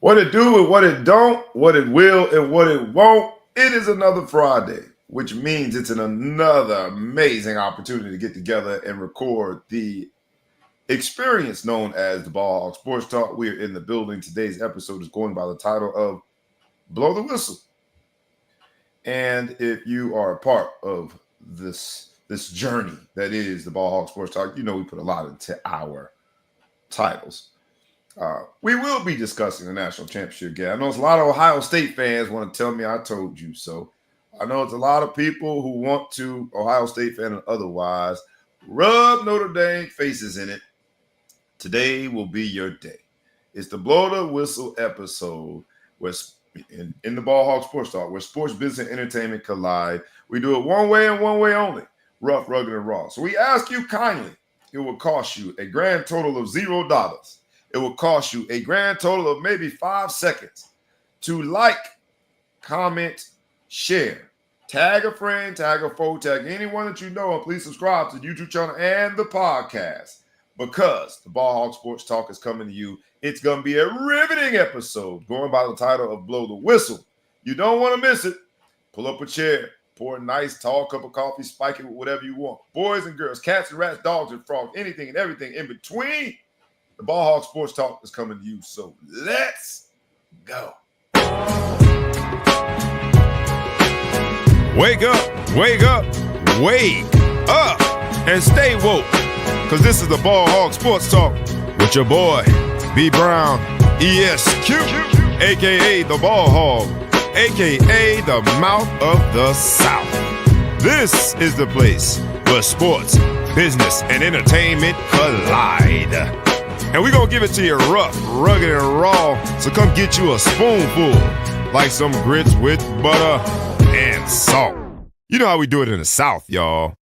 What it do and what it don't, what it will and what it won't. It is another Friday, which means it's another amazing opportunity to get together and record the experience known as the Ball Hog Sports Talk. We are in the building. Today's episode is going by the title of Blow the Whistle. And if you are a part of this journey that is the Ball Hog Sports Talk, you know we put a lot into our titles. We will be discussing the national championship game. I know it's a lot of Ohio State fans want to tell me I told you so. I know it's a lot of people who want to, Ohio State fan and otherwise, rub Notre Dame faces in it. Today will be your day. It's the Blow the Whistle episode where in the Ball Hog Sports Talk, where sports, business, and entertainment collide. We do it one way and one way only, rough, rugged, and raw. So we ask you kindly, it will cost you a grand total of $0. It will cost you a grand total of maybe 5 seconds to like, comment, share, tag a friend, tag a foe, tag anyone that you know, and please subscribe to the YouTube channel and the podcast because the Ball Hog Sports Talk is coming to you. It's going to be a riveting episode going by the title of Blow the Whistle. You don't want to miss it. Pull up a chair, pour a nice tall cup of coffee, spike it with whatever you want. Boys and girls, cats and rats, dogs and frogs, anything and everything in between. The Ball Hog Sports Talk is coming to you, so let's go. Wake up, wake up, wake up, and stay woke, because this is the Ball Hog Sports Talk with your boy, B. Brown, ESQ, a.k.a. the Ball Hog, a.k.a. the Mouth of the South. This is the place where sports, business, and entertainment collide. And we're going to give it to you rough, rugged, and raw. So come get you a spoonful, like some grits with butter and salt. You know how we do it in the South, y'all.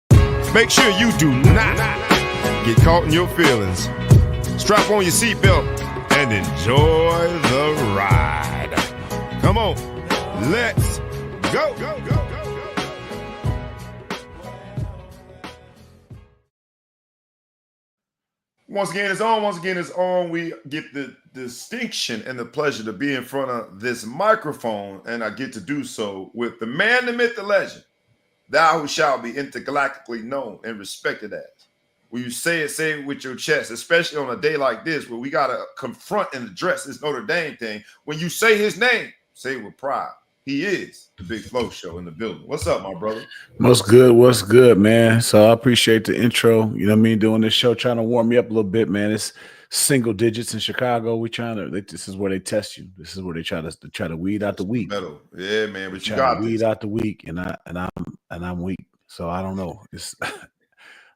Make sure you do not get caught in your feelings. Strap on your seatbelt and enjoy the ride. Come on, let's go. Once again, it's on. We get the distinction and the pleasure to be in front of this microphone, and I get to do so with the man, the myth, the legend, thou who shall be intergalactically known and respected as. When you say it with your chest, especially on a day like this where we got to confront and address this Notre Dame thing. When you say his name, say it with pride. He is the Big Flow Show in the building. What's up, my brother? What's good, man? So I appreciate the intro. You know what I mean? Doing this show, trying to warm me up a little bit, man. It's single digits in Chicago. This is where they test you. This is where they try to weed out the weak. Yeah, man. But you got to weed out the weak, and I'm weak. So I don't know.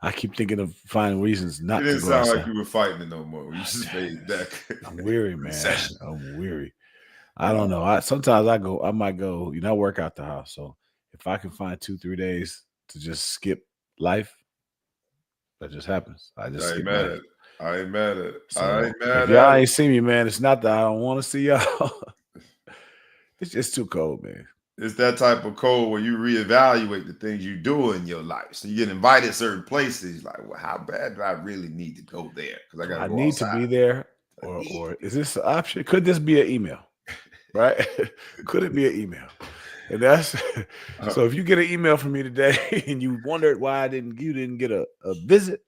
I keep thinking of finding reasons not to. It didn't sound like you were fighting it no more. You just made that. I'm weary, man. I'm weary. I don't know. Sometimes I might go, I work out the house. So if I can find 2-3 days to just skip life, that just happens. I ain't mad at it. I ain't mad at it. If y'all ain't see me, man, it's not that I don't want to see y'all. It's just too cold, man. It's that type of cold where you reevaluate the things you do in your life. So you get invited to certain places. Like, well, how bad do I really need to go there? Because I need to be there. Or is this an option? Could this be an email? Right? Could it be an email? And that's so if you get an email from me today and you wondered why you didn't get a visit,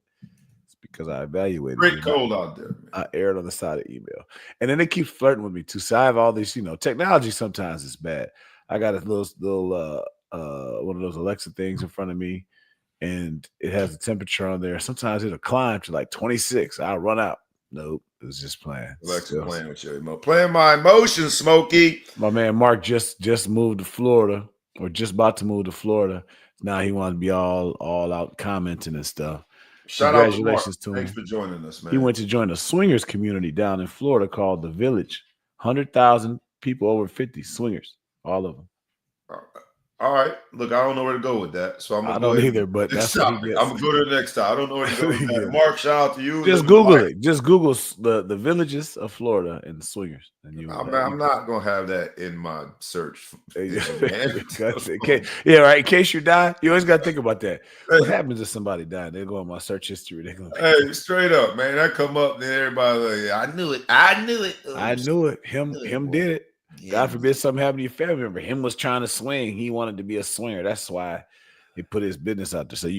it's because I evaluated. Great cold out there, man. I erred on the side of email. And then they keep flirting with me too. So I have all these, technology sometimes is bad. I got a little one of those Alexa things in front of me, and it has a temperature on there. Sometimes it'll climb to like 26. I'll run out. Nope. It was just playing. Alexa playing with your emotions. Playing my emotions, Smokey. My man Mark just moved to Florida, or just about to move to Florida. Now he wants to be all out commenting and stuff. Congratulations to him. Thanks for joining us, man. He went to join a swingers community down in Florida called The Village. 100,000 people over 50 swingers, all of them. All right. Look, I don't know where to go with that, so I'm I gonna go don't ahead either, and but next that's what he topic. I'm gets. gonna go to the next topic. I don't know where to go with that. Yeah. Mark, shout out to you. Just Live Google life. it. Just Google the villages of Florida and swingers, and I'm not gonna have that in my search engine, man. yeah, right. In case you die, you always got to think about that. What happens if somebody died? They go in my search history. They're gonna be Hey, straight up, man. That come up, then everybody like, I knew it. I knew it. I knew it. Him did it. God forbid something happened to your family member. Him was trying to swing. He wanted to be a swinger. That's why he put his business out there. So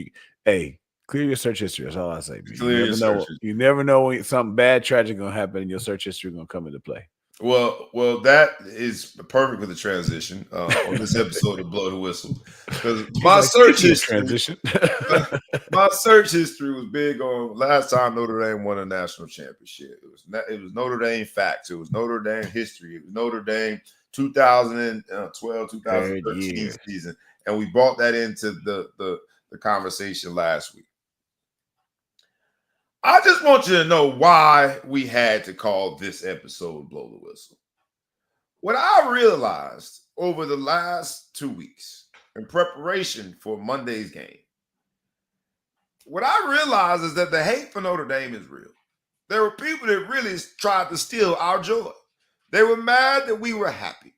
clear your search history. That's all I say. Man. You never know when something bad, tragic gonna happen, and your search history gonna come into play. Well, that is perfect for the transition on this episode of Blow the Whistle, because my search history transition. My search history was big on last time Notre Dame won a national championship. It was Notre Dame facts. It was Notre Dame history. It was Notre Dame 2012, 2013 season, and we brought that into the conversation last week. I just want you to know why we had to call this episode Blow the Whistle. What I realized over the last 2 weeks in preparation for Monday's game, what I realized is that the hate for Notre Dame is real. There were people that really tried to steal our joy. They were mad that we were happy.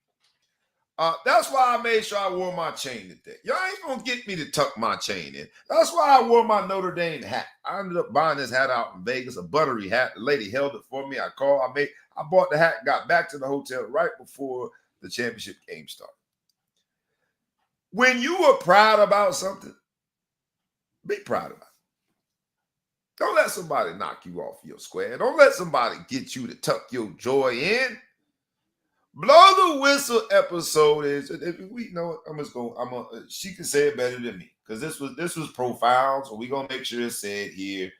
That's why I made sure I wore my chain today. Y'all ain't gonna get me to tuck my chain in. That's why I wore my Notre Dame hat. I ended up buying this hat out in Vegas, a buttery hat. The lady held it for me. I bought the hat, got back to the hotel right before the championship game started. When you are proud about something, be proud about it. Don't let somebody knock you off your square. Don't let somebody get you to tuck your joy in. Blow the Whistle episode is, we know it, she can say it better than me, because this was profound. So we're gonna make sure it's said here,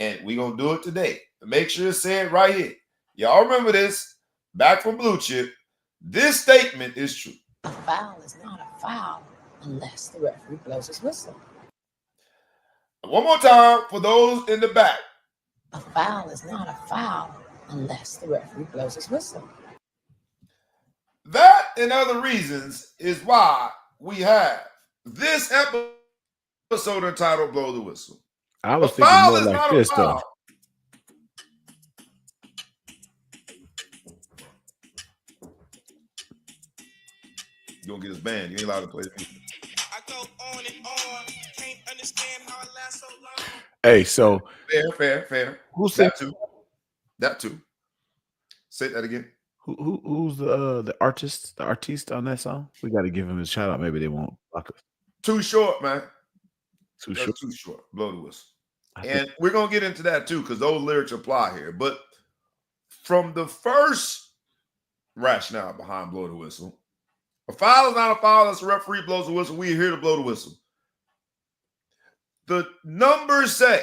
and we're gonna do it today. Make sure it's said right here. Y'all remember this back from Blue Chip. This statement is true. A foul is not a foul unless the referee blows his whistle. One more time for those in the back. A foul is not a foul unless the referee blows his whistle. That and other reasons is why we have this episode entitled Blow the Whistle. I was thinking more like this, though. You gonna get us banned. You ain't allowed to play this music. I go on and on. Can't understand how it lasts so long. Hey, so fair. Who said that too? Say that again. Who's the artist on that song? We got to give him a shout out. Maybe they won't block us. Too short, man. Too short. Blow the whistle. And we're gonna get into that too, because those lyrics apply here. But from the first rationale behind blow the whistle, a foul is not a foul unless the referee blows the whistle. We're here to blow the whistle. The numbers say,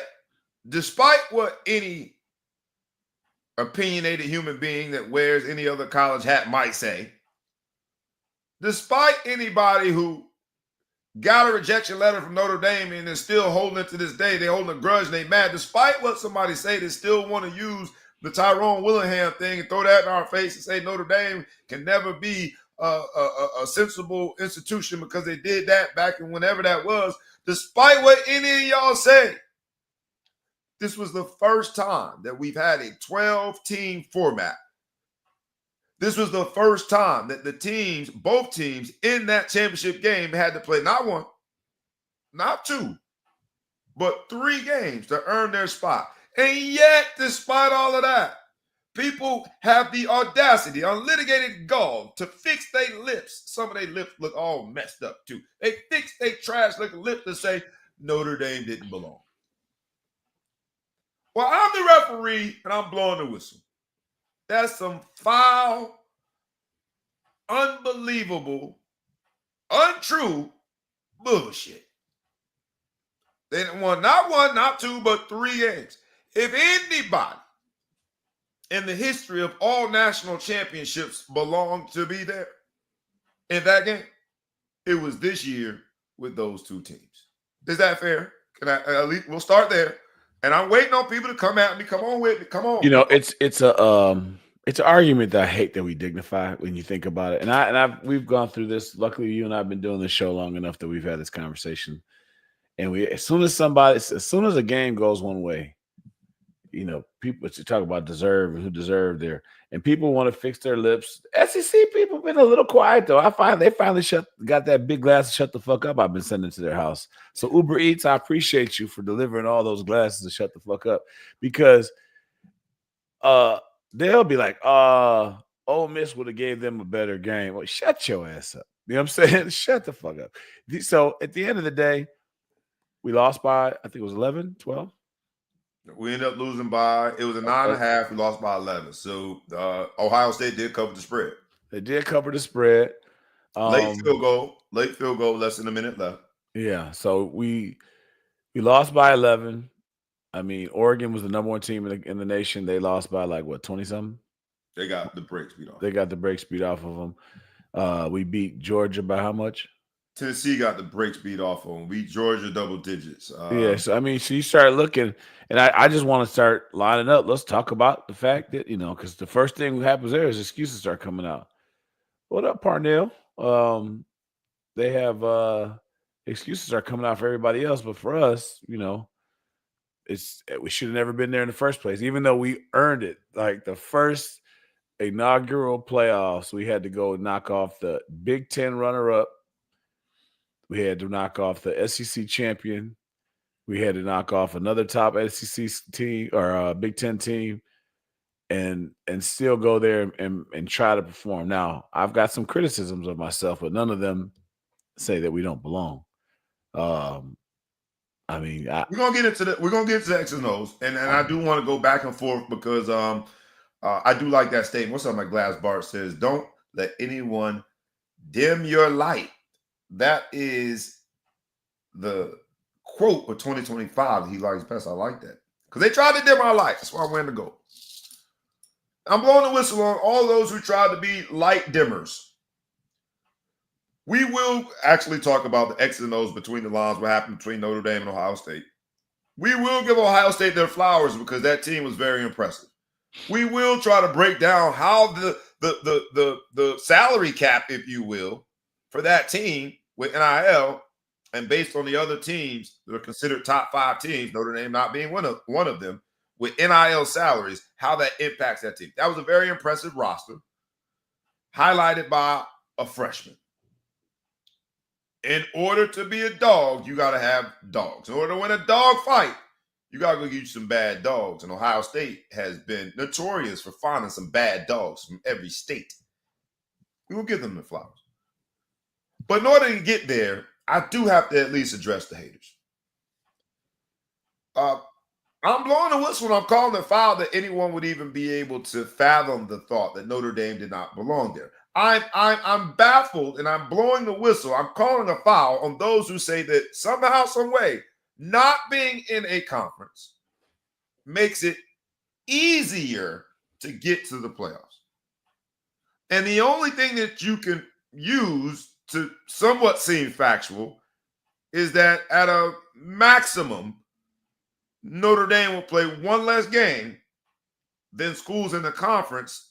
despite what any opinionated human being that wears any other college hat might say, despite anybody who got a rejection letter from Notre Dame and is still holding it to this day, they holding a grudge and they mad, despite what somebody say, they still want to use the Tyrone Willingham thing and throw that in our face and say Notre Dame can never be a sensible institution because they did that back in whenever that was. Despite what any of y'all say, this was the first time that we've had a 12-team format. This was the first time that both teams in that championship game had to play not one, not two, but 3 games to earn their spot. And yet, despite all of that, people have the audacity, unlitigated gall to fix their lips. Some of their lips look all messed up too. They fix their trash-looking lips to say Notre Dame didn't belong. Well, I'm the referee and I'm blowing the whistle. That's some foul, unbelievable, untrue bullshit. They won not one, not two, but 3 games. If anybody in the history of all national championships belonged to be there in that game, it was this year with those 2 teams. Is that fair? Can I at least we'll start there? And I'm waiting on people to come at me. Come on with me. Come on. You know, it's a It's an argument that I hate that we dignify when you think about it. And we've gone through this. Luckily, you and I have been doing this show long enough that we've had this conversation. And as soon as a game goes one way, people to talk about deserve and who deserved there, and people want to fix their lips. SEC people have been a little quiet though. They finally got that big glass to shut the fuck up. I've been sending to their house. So Uber Eats, I appreciate you for delivering all those glasses to shut the fuck up, because they'll be like, Ole Miss would have gave them a better game. Well, shut your ass up. You know what I'm saying? Shut the fuck up. So at the end of the day, we lost by, I think it was 11, 12. We ended up losing by, it was a 9.5. We lost by 11. So Ohio State did cover the spread. They did cover the spread. Late field goal, less than a minute left. Yeah. So we lost by 11. I mean, Oregon was the number one team in the nation. They lost by 20-something. They got the brakes beat off. They got the brakes beat off of them. We beat Georgia by how much? Tennessee got the brakes beat off of them. We Georgia double digits. So I mean, so you start looking, and I just want to start lining up. Let's talk about the fact that, because the first thing that happens there is excuses start coming out. What up, Parnell? They have excuses are coming out for everybody else, but for us, we should have never been there in the first place, even though we earned it. Like the first inaugural playoffs, we had to go knock off the Big Ten runner-up. We had to knock off the SEC champion. We had to knock off another top SEC team or Big Ten team, and still go there and try to perform. Now, I've got some criticisms of myself, but none of them say that we don't belong. I mean, we're gonna get into the X's and O's, and I do want to go back and forth because I do like that statement. What's up, my Glass Bart says, "Don't let anyone dim your light." That is the quote for 2025 that he likes best. I like that because they tried to dim our light. That's why I went to go. I'm blowing the whistle on all those who tried to be light dimmers. We will actually talk about the X's and O's between the lines, what happened between Notre Dame and Ohio State. We will give Ohio State their flowers because that team was very impressive. We will try to break down how the salary cap, if you will, for that team with NIL, and based on the other teams that are considered top 5 teams, Notre Dame not being one of them, with NIL salaries, how that impacts that team. That was a very impressive roster, highlighted by a freshman. In order to be a dog, you got to have dogs. In order to win a dog fight, you got to go get you some bad dogs. And Ohio State has been notorious for finding some bad dogs from every state. We will give them the flowers. But in order to get there, I do have to at least address the haters. I'm blowing the whistle and I'm calling it foul that anyone would even be able to fathom the thought that Notre Dame did not belong there. I'm baffled and I'm blowing the whistle. I'm calling a foul on those who say that somehow, some way, not being in a conference makes it easier to get to the playoffs. And the only thing that you can use to somewhat seem factual is that at a maximum, Notre Dame will play one less game than schools in the conference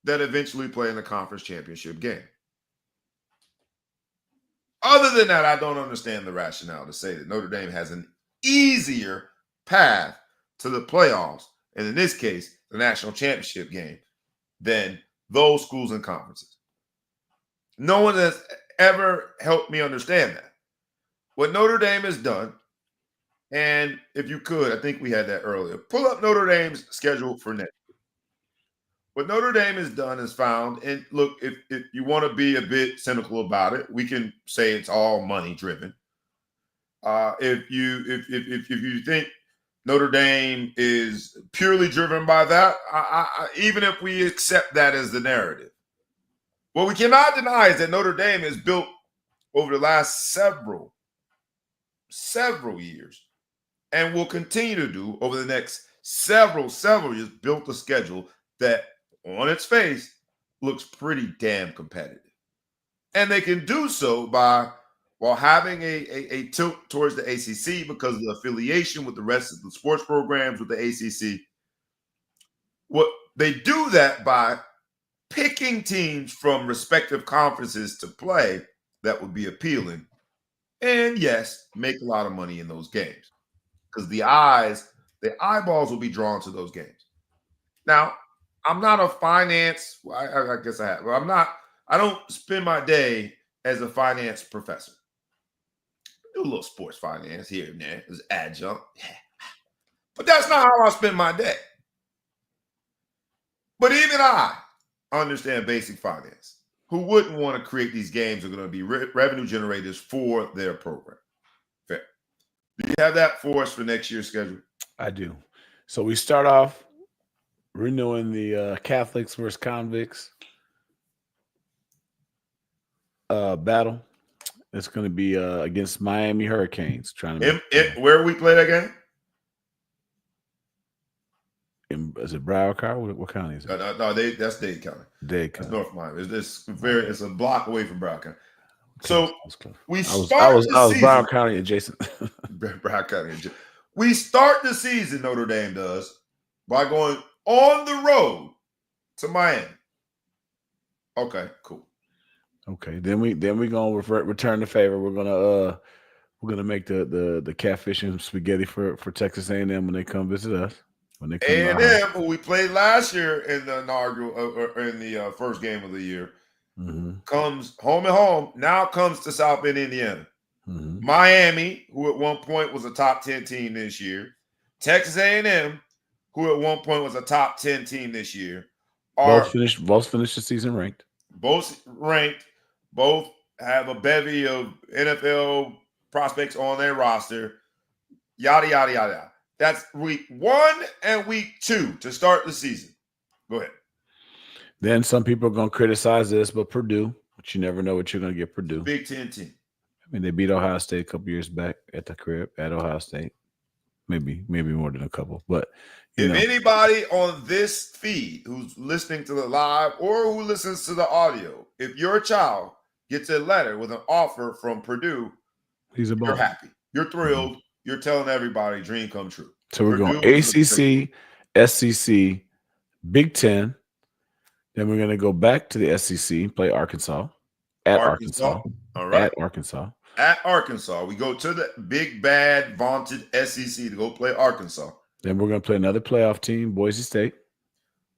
that eventually play in the conference championship game. Other than that, I don't understand the rationale to say that Notre Dame has an easier path to the playoffs, and in this case, the national championship game, than those schools and conferences. No one has ever helped me understand that. What Notre Dame has done, and if you could, I think we had that earlier, pull up Notre Dame's schedule for next year. What Notre Dame has done is found, and look, if you want to be a bit cynical about it, we can say it's all money driven. If you think Notre Dame is purely driven by that, even if we accept that as the narrative, what we cannot deny is that Notre Dame has built over the last several years, and will continue to do over the next several years, built a schedule that on its face looks pretty damn competitive. And they can do so while having a tilt towards the ACC because of the affiliation with the rest of the sports programs with the ACC. What They do that by picking teams from respective conferences to play that would be appealing. And yes, make a lot of money in those games. Because the eyeballs will be drawn to those games. Now, I'm not a finance, I guess I have, but I don't spend my day as a finance professor. Do a little sports finance here and there as adjunct. Yeah. But that's not how I spend my day. But even I understand basic finance. Who wouldn't want to create these games that are going to be revenue generators for their program? Fair. Do you have that for us for next year's schedule? I do. So we start off renewing the Catholics versus convicts battle. It's going to be against Miami Hurricanes. Trying to where we play that game? Is it Broward County? What county is it? No, that's Dade County. Dade That's County. North Miami. It's a block away from Broward County. So we I was season, Broward County adjacent. Broward County. We start the season, Notre Dame does, by going on the road to Miami. Okay, cool. Okay, then we gonna return the favor. We're gonna make the catfish and spaghetti for Texas A&M when they come visit us. When they come A&M, who we played last year in the inaugural or in the first game of the year, comes home and home. Now comes to South Bend, Indiana. Miami, who at one point was a top 10 team this year. Texas A&M, who at one point was a top 10 team this year. Both finished the season ranked. Both ranked. Both have a bevy of NFL prospects on their roster. Yada, yada, yada, yada. That's week 1 and week 2 to start the season. Go ahead. Then some people are going to criticize this, but Purdue, but you never know what you're going to get Purdue. Big 10 team. I mean, they beat Ohio State a couple years back at the crib at Ohio State. Maybe more than a couple. But if anybody on this feed who's listening to the live or who listens to the audio, if your child gets a letter with an offer from Purdue, you're happy. You're thrilled. You're telling everybody dream come true. So we're going ACC, SEC, Big Ten. Then we're going to go back to the SEC, play Arkansas. At Arkansas. All right. At Arkansas. At Arkansas. We go to the big, bad, vaunted SEC to go play Arkansas. Then we're going to play another playoff team, Boise State.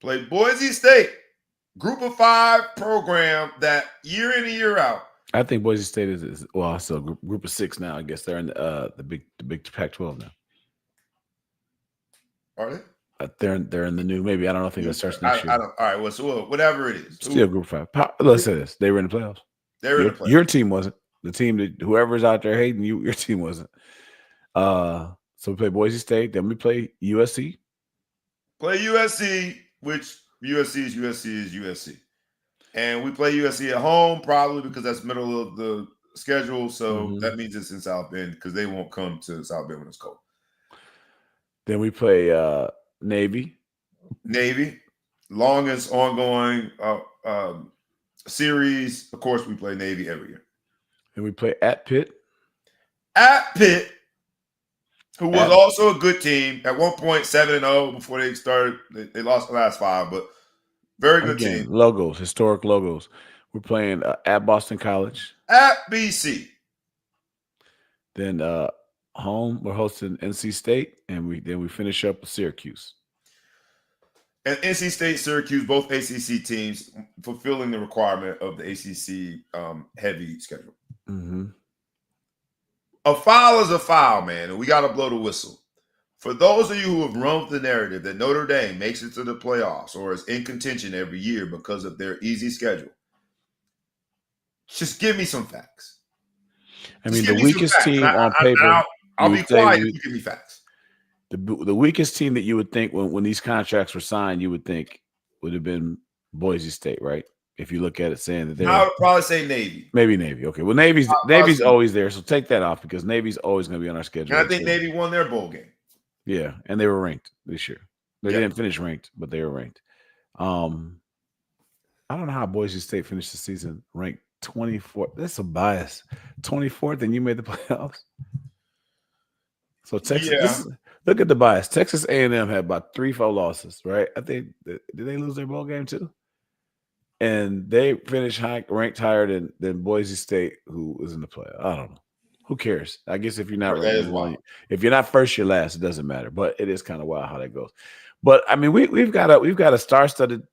Play Boise State. Group of 5 program that year in and year out. I think Boise State is so group of 6 now. I guess they're in the big Pac-12 now. Are they? They're in the new. Maybe I don't know. I think that starts next year. All right. Well, so whatever it is, still group of 5. Let's say this: they were in the playoffs. Your team wasn't. The team that whoever's out there hating you, your team wasn't. So we play Boise State. Then we play USC. Play USC, which USC is USC. And we play USC at home, probably because that's middle of the schedule. So that means it's in South Bend because they won't come to South Bend when it's cold. Then we play Navy. Longest ongoing series. Of course, we play Navy every year. And we play at Pitt. Who was also a good team. At one point, 7-0 before they started. They lost the last 5, but very good team. Logos, historic logos. We're playing at Boston College. At BC. Then home, we're hosting NC State, and we finish up with Syracuse. And NC State, Syracuse, both ACC teams fulfilling the requirement of the ACC heavy schedule. A foul is a foul, man, and we got to blow the whistle. For those of you who have run with the narrative that Notre Dame makes it to the playoffs or is in contention every year because of their easy schedule, just give me some facts. I mean, the weakest team on paper. I'll be quiet if you give me facts. The weakest team that you would think when these contracts were signed, you would think would have been Boise State, right? If you look at it, saying that I would probably say Navy. Maybe Navy. Okay. Well, Navy's always there, so take that off because Navy's always going to be on our schedule. And I think Navy won their bowl game. Yeah, and they were ranked this year. They didn't finish ranked, but they were ranked. I don't know how Boise State finished the season ranked 24th. That's a bias. 24th, and you made the playoffs. So Texas, Yeah. look at the bias. Texas A&M had about 3-4 losses, right? I think did they lose their bowl game too? And they finished ranked higher than Boise State, who was in the playoff. I don't know. Who cares? I guess if you're not That ranked is number one, wild. if you're not first, you're last. It doesn't matter. But it is kind of wild how that goes. But I mean, we've got a star-studded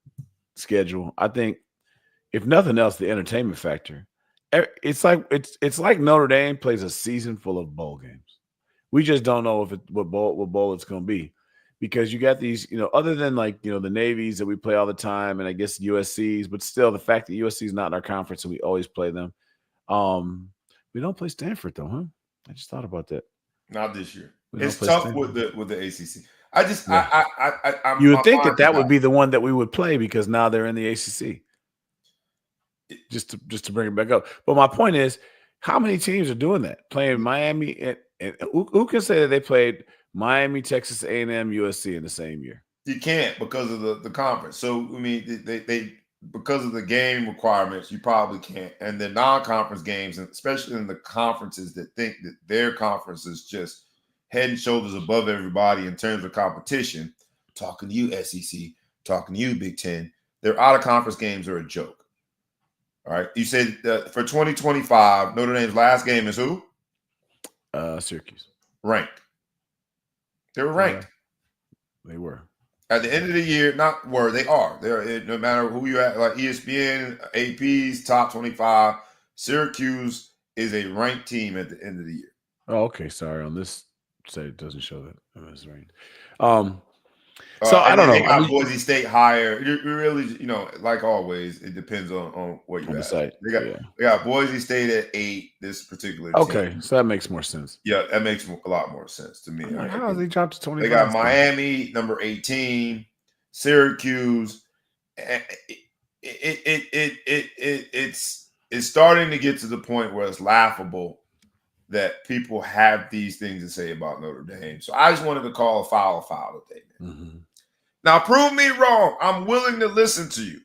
schedule. I think, if nothing else, the entertainment factor. It's like Notre Dame plays a season full of bowl games. We just don't know what bowl it's going to be, because you got these, other than the Navies that we play all the time, and I guess USC's, but still the fact that USC is not in our conference and we always play them. We don't play Stanford though, huh? I just thought about that. Not this year. We don't It's play tough Stanford. with the ACC. I just Yeah. I'm, You my would think mind that is would out. be the one that we would play, because now they're in the ACC. Just to bring it back up. But my point is, how many teams are doing that? Playing Miami and who can say that they played Miami, Texas A&M, USC in the same year? You can't, because of the conference. So I mean, they because of the game requirements, you probably can't. And the non-conference games, and especially in the conferences that think that their conference is just head and shoulders above everybody in terms of competition. Talking to you, SEC. Talking to you, Big Ten. Their out-of-conference games are a joke. All right. You said for 2025, Notre Dame's last game is who? Syracuse. Ranked. They were ranked. They were. At the end of the year, not were, they are. They're, no matter who you at, like ESPN, AP's top 25, Syracuse is a ranked team at the end of the year. Oh, okay. Sorry. On this site, it doesn't show that it was ranked. So I don't know. They got Boise State higher. You really, like always, it depends on what you on the have. site. They got Boise State at 8. This particular team. Okay, so that makes more sense. Yeah, that makes a lot more sense to me. Like, how has they dropped to 20? They got Miami number 18, Syracuse. It's starting to get to the point where it's laughable that people have these things to say about Notre Dame. So I just wanted to call a foul today, man. Mm-hmm. Now, prove me wrong. I'm willing to listen to you.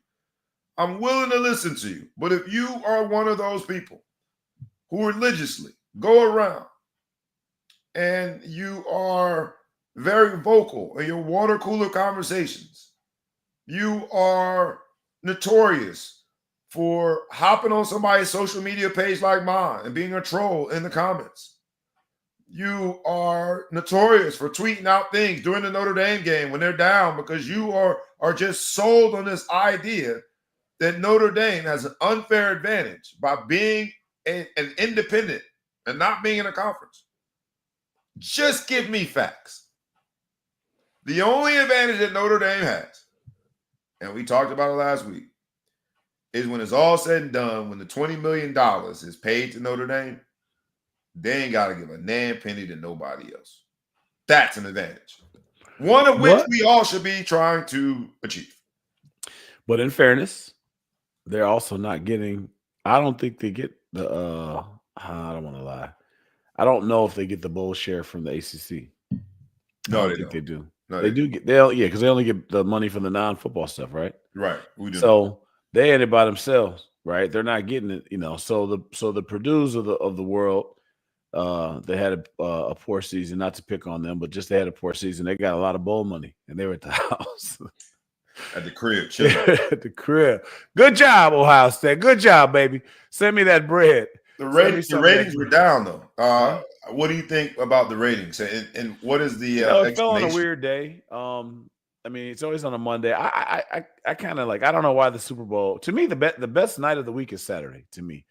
But if you are one of those people who religiously go around and you are very vocal in your water cooler conversations, you are notorious for hopping on somebody's social media page like mine and being a troll in the comments. You are notorious for tweeting out things during the Notre Dame game when they're down, because you are just sold on this idea that Notre Dame has an unfair advantage by being an independent and not being in a conference. Just give me facts. The only advantage that Notre Dame has, and we talked about it last week, is when it's all said and done, when the $20 million is paid to Notre Dame, they ain't got to give a damn penny to nobody else. That's an advantage. One of which we all should be trying to achieve. But in fairness, they're also not getting, I don't think they get the, I don't want to lie. I don't know if they get the bowl share from the ACC. No, they do. No, they do get, because they only get the money from the non-football stuff, right? Right. We do. So they in it by themselves, right? They're not getting it, So the Purdue's of the world, they had a poor season. Not to pick on them, but just they had a poor season. They got a lot of bowl money, and they were at the house, at the crib, chilling. at the crib. Good job, Ohio State. Good job, baby. Send me that bread. The ratings were down though. What do you think about the ratings? And what is the? It fell on a weird day. I mean, it's always on a Monday. I kind of like. I don't know why the Super Bowl. To me, the best night of the week is Saturday. To me,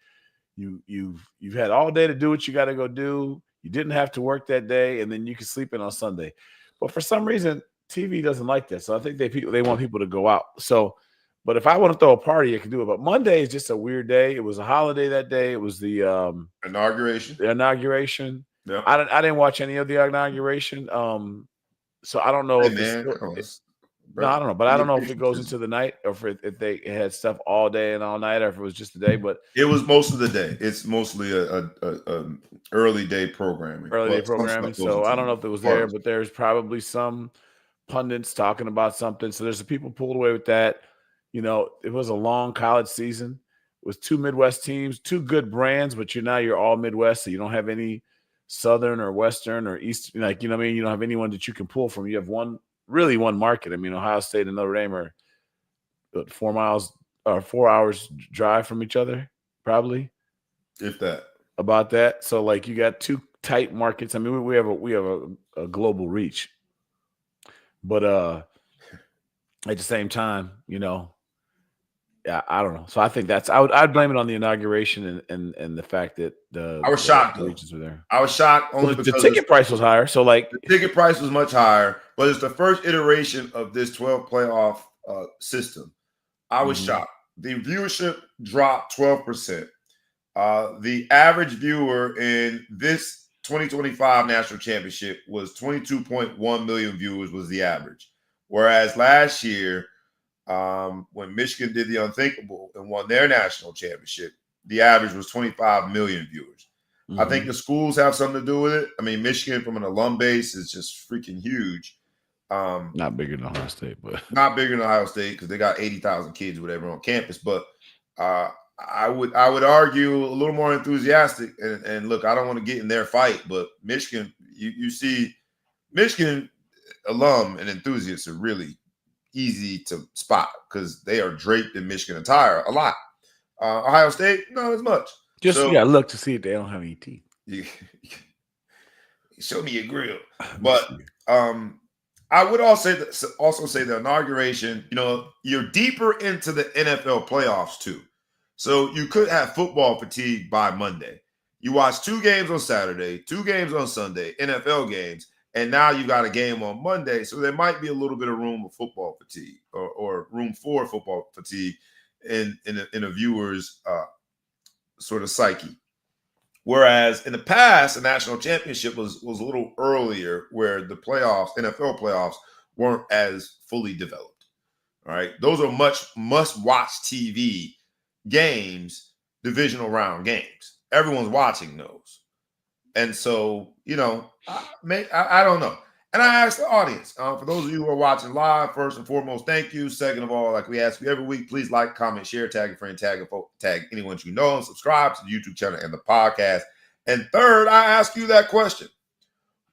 you've had all day to do what you got to go do. You didn't have to work that day, and then you can sleep in on Sunday. But for some reason, TV doesn't like that. So I think they want people to go out. So, but if I want to throw a party, I can do it. But Monday is just a weird day. It was a holiday that day. It was the inauguration. The inauguration. Yeah. I didn't watch any of the inauguration. So I don't know if I don't know, but I don't know if it goes into the night or if they had stuff all day and all night, or if it was just the day. But it was most of the day. It's mostly a early day programming. So I don't know if it was there, but there's probably some pundits talking about something. So there's some people pulled away with that. It was a long college season. It was 2 Midwest teams, 2 good brands, but you're all Midwest, so you don't have any Southern or Western or East. Like, you know what I mean? You don't have anyone that you can pull from. You have one market. I mean, Ohio State and Notre Dame are 4 miles or 4 hours drive from each other, probably. If that. About that. So like you got two tight markets. I mean, we have a global reach. But at the same time, you know, yeah, I don't know. So I think I'd blame it on the inauguration and the fact that I was shocked the though. regions were there. I was shocked only The because ticket price was higher. So like the ticket price was much higher, but it's the first iteration of this 12 playoff system. I was shocked. The viewership dropped 12%. The average viewer in this 2025 national championship was 22.1 million viewers was the average. Whereas last year, when Michigan did the unthinkable and won their national championship, the average was 25 million viewers. I think the schools have something to do with it. I mean, Michigan from an alum base is just freaking huge. Not bigger than Ohio State, but not bigger than Ohio State because they got 80,000 kids or whatever on campus. But I would argue a little more enthusiastic. And look, I don't want to get in their fight, but Michigan, you see, Michigan alum and enthusiasts are really easy to spot because they are draped in Michigan attire a lot. Ohio State, not as much. Just So, look to see if they don't have any teeth. Show me your grill. But I would also say the inauguration, you know, you're deeper into the NFL playoffs too. So you could have football fatigue by Monday. You watch 2 games on Saturday, 2 games on Sunday, NFL games, and now you got a game on Monday. So there might be a little bit of room for football fatigue or room for football fatigue in a viewer's sort of psyche. Whereas in the past, the national championship was a little earlier where the playoffs, NFL playoffs, weren't as fully developed. All right. Those are must-watch TV games, divisional round games. Everyone's watching those. And so, you know, I don't know. And I asked the audience, for those of you who are watching live, first and foremost, thank you. Second of all, like we ask you every week, please like, comment, share, tag a friend, tag anyone you know, and subscribe to the YouTube channel and the podcast. And third, I ask you that question.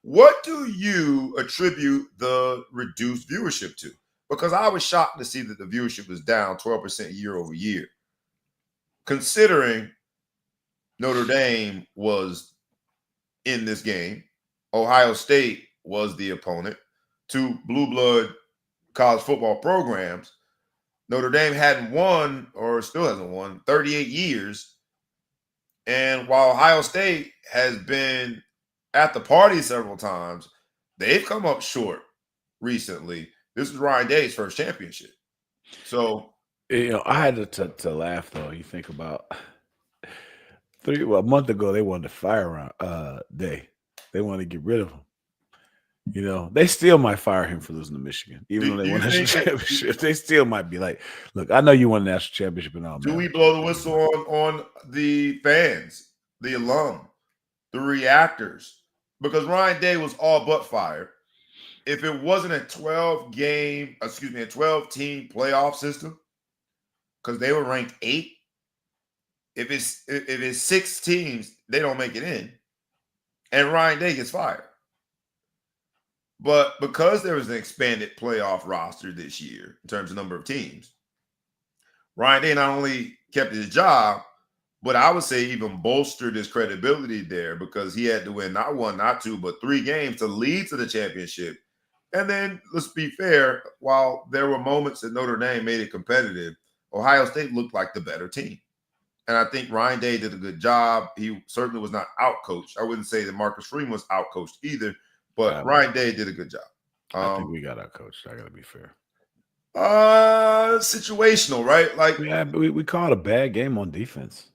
What do you attribute the reduced viewership to? Because I was shocked to see that the viewership was down 12% year over year, considering Notre Dame was in this game. Ohio State was the opponent. 2 blue blood college football programs. Notre Dame hadn't won, or still hasn't won, 38 years. And while Ohio State has been at the party several times, they've come up short recently. This is Ryan Day's first championship. So, you know, I had to laugh though. You think about a month ago they wanted to fire Day. They wanted to get rid of him. You know, they still might fire him for losing to Michigan, even though they won the national championship. They still might be like, "Look, I know you won the national championship and all." Do we blow the whistle on the fans, the alum, the reactors? Because Ryan Day was all but fired. If it wasn't a 12-team playoff system, because they were ranked 8. If it's 6 teams, they don't make it in, and Ryan Day gets fired. But because there was an expanded playoff roster this year in terms of number of teams, Ryan Day not only kept his job, but I would say even bolstered his credibility there because he had to win not 1, not 2, but 3 games to lead to the championship. And then, let's be fair, while there were moments that Notre Dame made it competitive, Ohio State looked like the better team. And I think Ryan Day did a good job. He certainly was not out-coached. I wouldn't say that Marcus Freeman was out-coached either, but Ryan Day did a good job. I think we got out-coached. I got to be fair. Situational, right? Like we called a bad game on defense.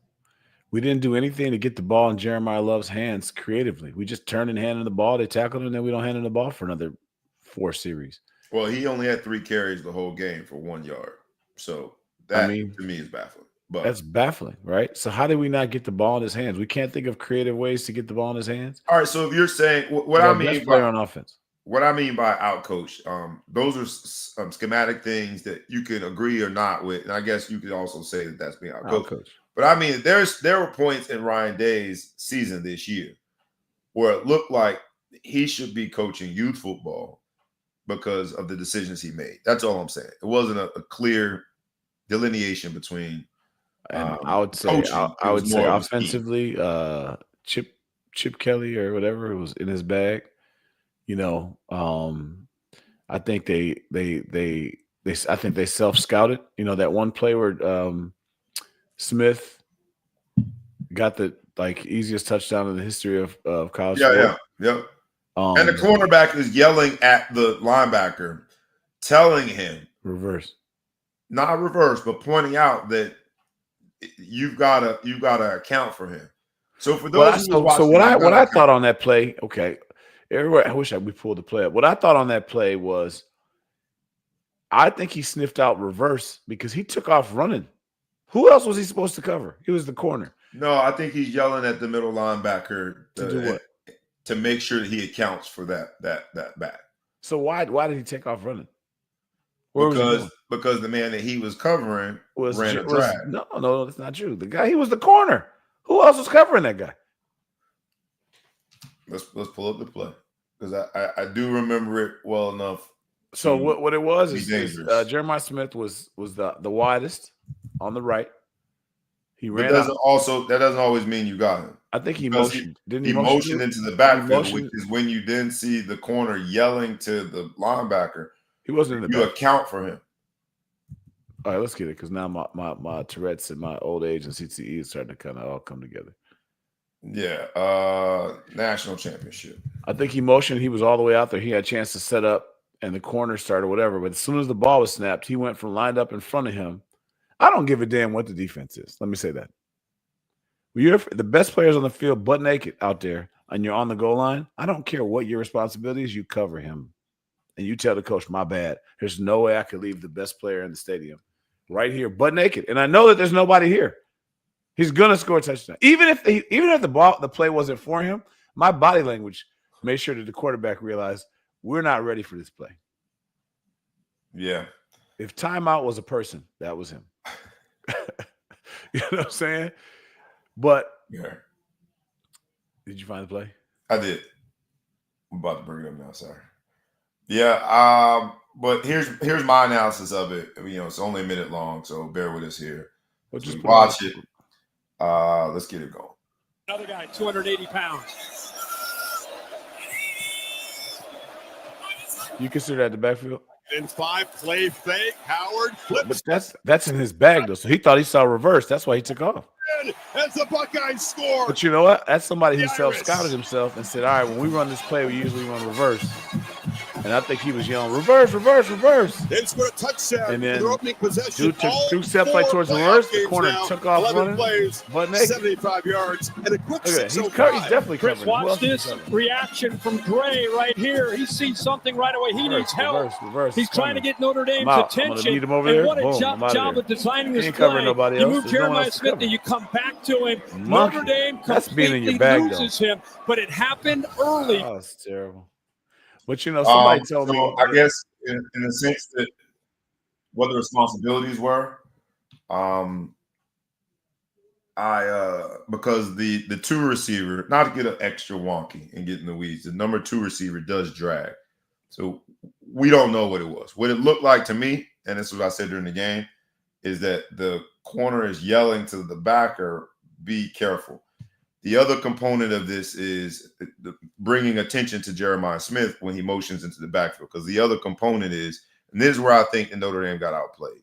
We didn't do anything to get the ball in Jeremiah Love's hands creatively. We just turned and handed the ball. They tackled him, and then we don't hand him the ball for another 4 series. Well, he only had 3 carries the whole game for 1 yard. So that, to me, is baffling. But that's baffling, right? So how did we not get the ball in his hands? We can't think of creative ways to get the ball in his hands. All right. So if you're saying what I mean by on offense, what I mean by out-coach, those are some schematic things that you can agree or not with, and I guess you could also say that that's being out-coached. But I mean, there were points in Ryan Day's season this year where it looked like he should be coaching youth football because of the decisions he made. That's all I'm saying. It wasn't a clear delineation between And I would say, coaching. I It would was say more of a scheme. offensively, Chip Kelly or whatever was in his bag. You know, I think they I think they self-scouted. You know, that one play where Smith got the easiest touchdown in the history of college football. Yep. And the cornerback is yelling at the linebacker, telling him reverse, not reverse, but pointing out that you've got to account for him. So for those who was watching, what I thought on that play, okay, everywhere, I wish we pulled the play up. What I thought on that play was, I think he sniffed out reverse because he took off running. Who else was he supposed to cover? He was the corner. No, I think he's yelling at the middle linebacker to do what? To make sure that he accounts for that back. So why did he take off running? Because the man that he was covering ran a drag. No, that's not true. The guy, he was the corner. Who else was covering that guy? Let's pull up the play because I do remember it well enough. So what it was is Jeremiah Smith was the widest on the right. He ran. That doesn't always mean you got him. I think he motioned. He motioned into the backfield, which is when you then see the corner yelling to the linebacker. He wasn't in the back. You account for him. All right, let's get it because now my Tourette's and my old age and CTE is starting to kind of all come together. Yeah, national championship. I think he motioned. He was all the way out there. He had a chance to set up, and the corner started whatever. But as soon as the ball was snapped, he went from lined up in front of him. I don't give a damn what the defense is. Let me say that. When you're the best players on the field, butt naked out there, and you're on the goal line, I don't care what your responsibility is. You cover him, and you tell the coach, "My bad. There's no way I could leave the best player in the stadium right here, butt naked, and I know that there's nobody here. He's gonna score a touchdown, even if the play wasn't for him. My body language made sure that the quarterback realized we're not ready for this play. Yeah. If timeout was a person, that was him. You know what I'm saying? But yeah. Did you find the play? I did. I'm about to bring it up now. Sorry. Yeah. But here's my analysis of it. You know, it's only a minute long, so bear with us here. We'll just watch it. Let's get it going. Another guy, 280 pounds. You consider that the backfield? In 5, play fake, Howard flips. But that's in his bag, though. So he thought he saw reverse. That's why he took off. As the Buckeyes score. But you know what? That's somebody who self-scouted himself and said, all right, when we run this play, we usually run reverse. And I think he was yelling, reverse, reverse, reverse. Then scored a touchdown. And then their opening possession. Dude took 2 steps towards the reverse. The corner took off 11 running. plays, butt naked. 75 yards, and a quick Look at he's 605. definitely Chris, covering. watch this reaction from Gray right here. He sees something right away. He needs help. Reverse. He's trying to get Notre Dame's I'm attention. beat him over and there. what a Boom, job of designing this ain't covering play. nobody You else. move There's no one Jeremiah else to Smith cover. and you come back to him. Monkey. Notre Dame That's being in completely your bag, loses him, but it happened early. Oh, it's terrible. But, you know, somebody told me. I guess in the sense that what the responsibilities were, because the 2 receiver, not to get an extra wonky and get in the weeds, the number 2 receiver does drag. So we don't know what it was. What it looked like to me, and this is what I said during the game, is that the corner is yelling to the backer, be careful. The other component of this is bringing attention to Jeremiah Smith when he motions into the backfield, because the other component is, and this is where I think the Notre Dame got outplayed.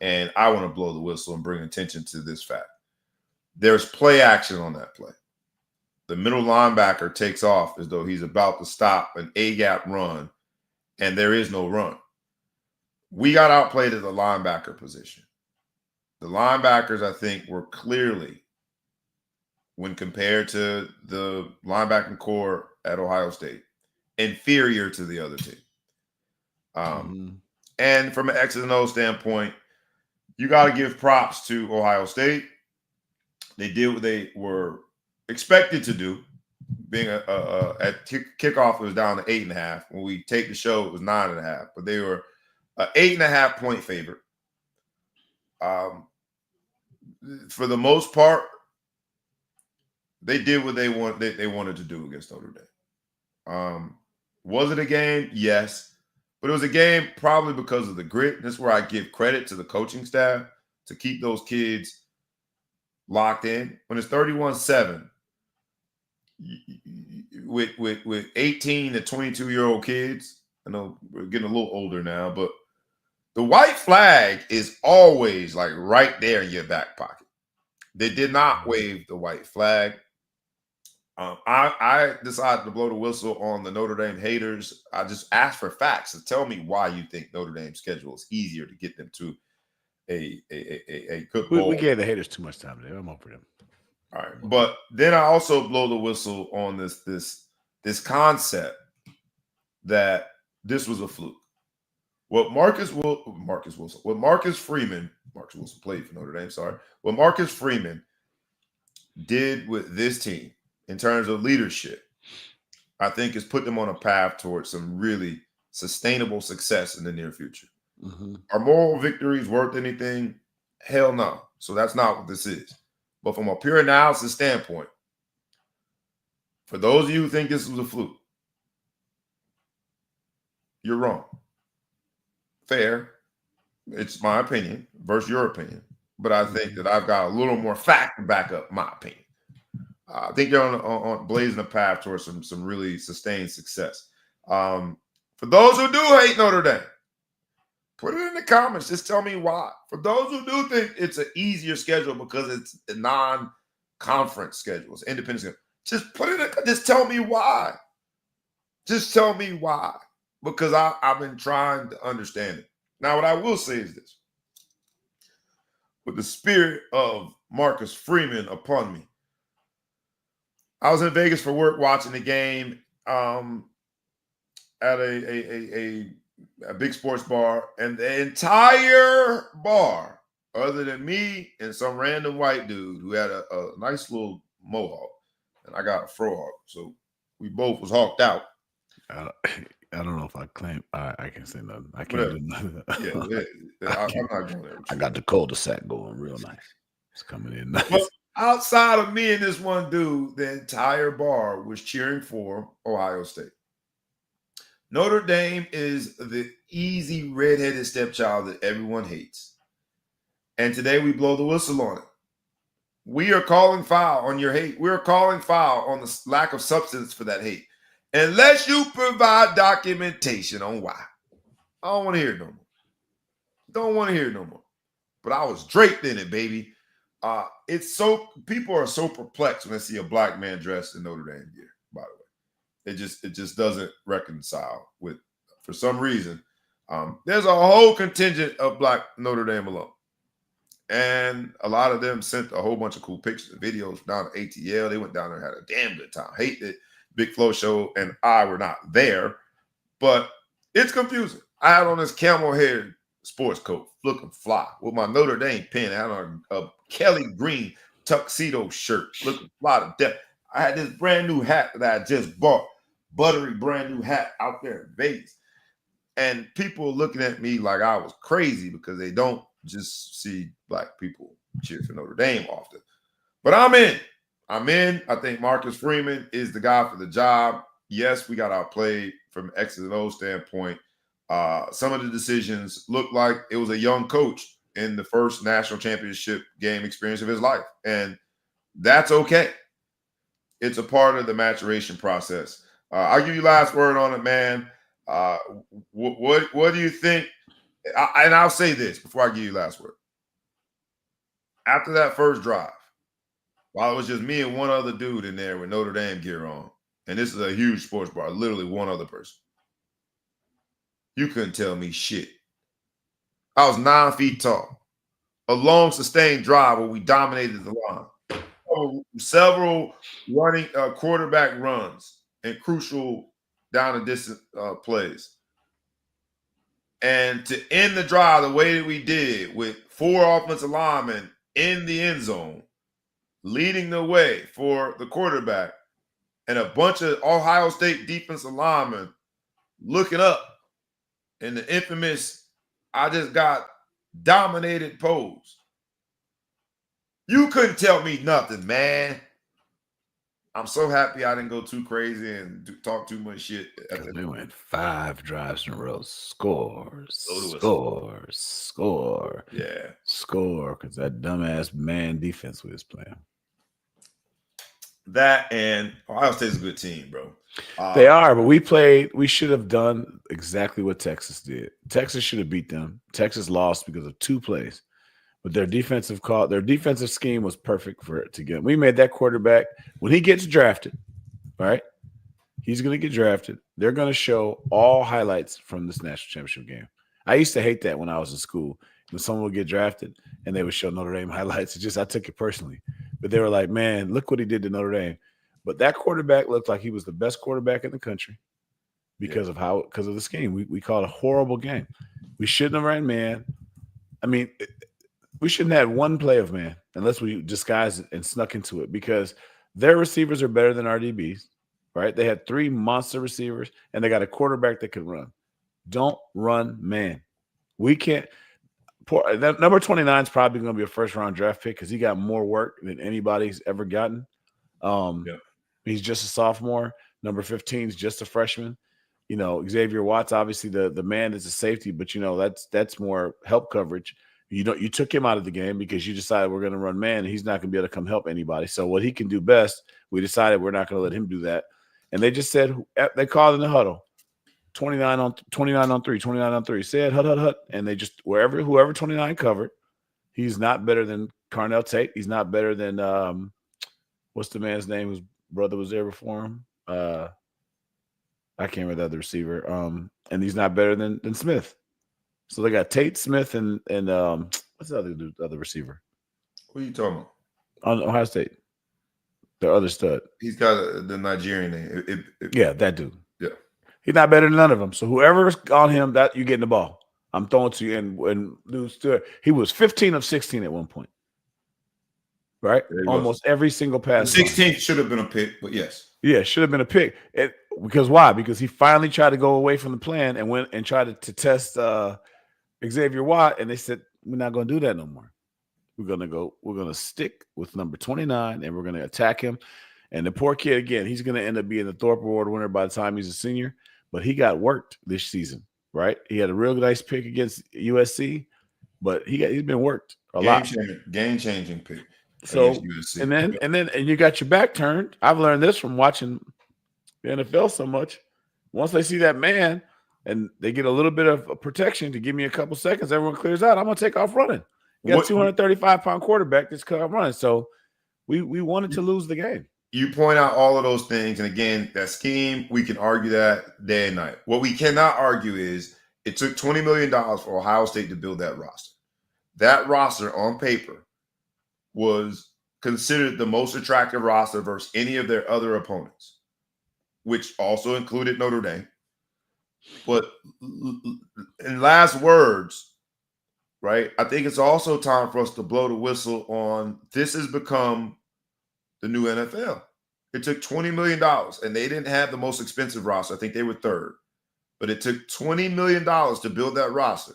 And I want to blow the whistle and bring attention to this fact. There's play action on that play. The middle linebacker takes off as though he's about to stop an A-gap run, and there is no run. We got outplayed at the linebacker position. The linebackers, I think, were clearly, when compared to the linebacking core at Ohio State, inferior to the other team. And from an X's and O standpoint, you got to give props to Ohio State. They did what they were expected to do. Being at kickoff, it was down to 8.5. When we take the show, it was 9.5. But they were an 8.5 point favorite. For the most part, They did what they wanted to do against Notre Dame. Was it a game? Yes. But it was a game probably because of the grit. And this is where I give credit to the coaching staff to keep those kids locked in. When it's 31-7 with 18 to 22-year-old kids, I know we're getting a little older now, but the white flag is always like right there in your back pocket. They did not wave the white flag. I decided to blow the whistle on the Notre Dame haters. I just asked for facts. So tell me why you think Notre Dame's schedule is easier to get them to a good bowl. We gave the haters too much time today. I'm over them. All right, but then I also blow the whistle on this concept that this was a fluke. What Marcus Freeman played for Notre Dame. Sorry, what Marcus Freeman did with this team in terms of leadership, I think has put them on a path towards some really sustainable success in the near future. Mm-hmm. Are moral victories worth anything? Hell no. So that's not what this is. But from a pure analysis standpoint, for those of you who think this was a fluke, you're wrong. Fair. It's my opinion versus your opinion. But I think that I've got a little more fact to back up my opinion. I think they're on blazing a path towards some really sustained success. For those who do hate Notre Dame, put it in the comments. Just tell me why. For those who do think it's an easier schedule because it's a non-conference schedule, it's independent schedule, just put it. Just tell me why. Just tell me why. Because I've been trying to understand it. Now, what I will say is this: with the spirit of Marcus Freeman upon me, I was in Vegas for work watching the game at a big sports bar, and the entire bar, other than me and some random white dude who had a nice little mohawk, and I got a frohawk, so we both was hawked out. I don't know if I claim. I can't say nothing. I can't do nothing. I'm not going there. I got the cul-de-sac going real nice. It's coming in nice. But outside of me and this one dude, the entire bar was cheering for Ohio State. Notre Dame is the easy redheaded stepchild that everyone hates. And today we blow the whistle on it. We are calling foul on your hate. We're calling foul on the lack of substance for that hate. Unless you provide documentation on why. I don't want to hear it no more. Don't want to hear it no more. But I was draped in it, baby. It's so people are so perplexed when they see a black man dressed in Notre Dame gear, by the way. It just doesn't reconcile with, for some reason. There's a whole contingent of black Notre Dame alum. And a lot of them sent a whole bunch of cool pictures and videos down to ATL. They went down there and had a damn good time. Hate it. Big Flo show and I were not there, but it's confusing. I had on this camel hair sports coat, looking fly, with my Notre Dame pin. I had on a Kelly green tuxedo shirt, looking fly to death. I had this brand new hat that I just bought, buttery brand new hat out there in Vegas. And people looking at me like I was crazy because they don't just see black people cheer for Notre Dame often. But I'm in. I think Marcus Freeman is the guy for the job. Yes, we got outplayed from X's and O's standpoint. Some of the decisions looked like it was a young coach in the first national championship game experience of his life. And that's okay. It's a part of the maturation process. I'll give you last word on it, man. What do you think? And I'll say this before I give you last word. After that first drive, while it was just me and one other dude in there with Notre Dame gear on, and this is a huge sports bar, literally one other person, you couldn't tell me shit. I was 9 feet tall. A long, sustained drive where we dominated the line. Several running quarterback runs and crucial down and distance plays. And to end the drive the way that we did, with 4 offensive linemen in the end zone, leading the way for the quarterback, and a bunch of Ohio State defensive linemen looking up in the infamous "I just got dominated" pose. You couldn't tell me nothing, man. I'm so happy I didn't go too crazy and talk too much shit. We went 5 drives in a row. Score. Yeah. Score. Because that dumbass man defense we was playing. That and Ohio State's a good team, bro. They are, but we should have done exactly what Texas did. Texas should have beat them. Texas lost because of 2 plays. But their defensive scheme was perfect for it to get. We made that quarterback when he gets drafted, right? He's going to get drafted. They're going to show all highlights from this national championship game. I used to hate that when I was in school. When someone would get drafted and they would show Notre Dame highlights. I took it personally. But they were like, man, look what he did to Notre Dame. But that quarterback looked like he was the best quarterback in the country because of the scheme. We called a horrible game. We shouldn't have ran man. I mean, we shouldn't have had one play of man unless we disguised and snuck into it because their receivers are better than our DBs, right? They had 3 monster receivers, and they got a quarterback that can run. Don't run man. We can't. That number 29 is probably going to be a first-round draft pick because he got more work than anybody's ever gotten. He's just a sophomore. Number 15 is just a freshman. Xavier Watts, obviously the man is a safety, but that's more help coverage. You took him out of the game because you decided we're going to run man, and he's not going to be able to come help anybody. So what he can do best, we decided we're not going to let him do that. And they just said they called in the huddle, 29 on 3. Said hut, and they just whoever 29 covered. He's not better than Carnell Tate. He's not better than what's the man's name whose brother was there before him? I can't remember the other receiver. And he's not better than Smith. So they got Tate, Smith, and what's the other receiver? What are you talking about? On Ohio State. The other stud. He's got the Nigerian name. Yeah, that dude. Yeah. He's not better than none of them. So whoever's on him, that you getting the ball. I'm throwing to you. And dude stood. He was 15 of 16 at one point. Right? Almost every single pass. 16 should have been a pick, but yes. Yeah, should have been a pick. Because why? Because he finally tried to go away from the plan and went and tried to test Xavier Watt, and they said, we're not going to do that no more. We're going to stick with number 29, and we're going to attack him. And the poor kid, again, he's going to end up being the Thorpe Award winner by the time he's a senior, but he got worked this season, right? He had a real nice pick against USC, but he's been worked a lot. Game-changing pick. So, and you got your back turned. I've learned this from watching the NFL so much. Once they see that man and they get a little bit of protection to give me a couple seconds, everyone clears out. I'm going to take off running. You got a 235-pound quarterback that's cut off running. So we wanted to lose the game. You point out all of those things. And again, that scheme, we can argue that day and night. What we cannot argue is it took $20 million for Ohio State to build that roster. That roster on paper was considered the most attractive roster versus any of their other opponents, which also included Notre Dame. But in last words, right, I think it's also time for us to blow the whistle on this has become the new NFL. It took $20 million, and they didn't have the most expensive roster. I think they were third. But it took $20 million to build that roster.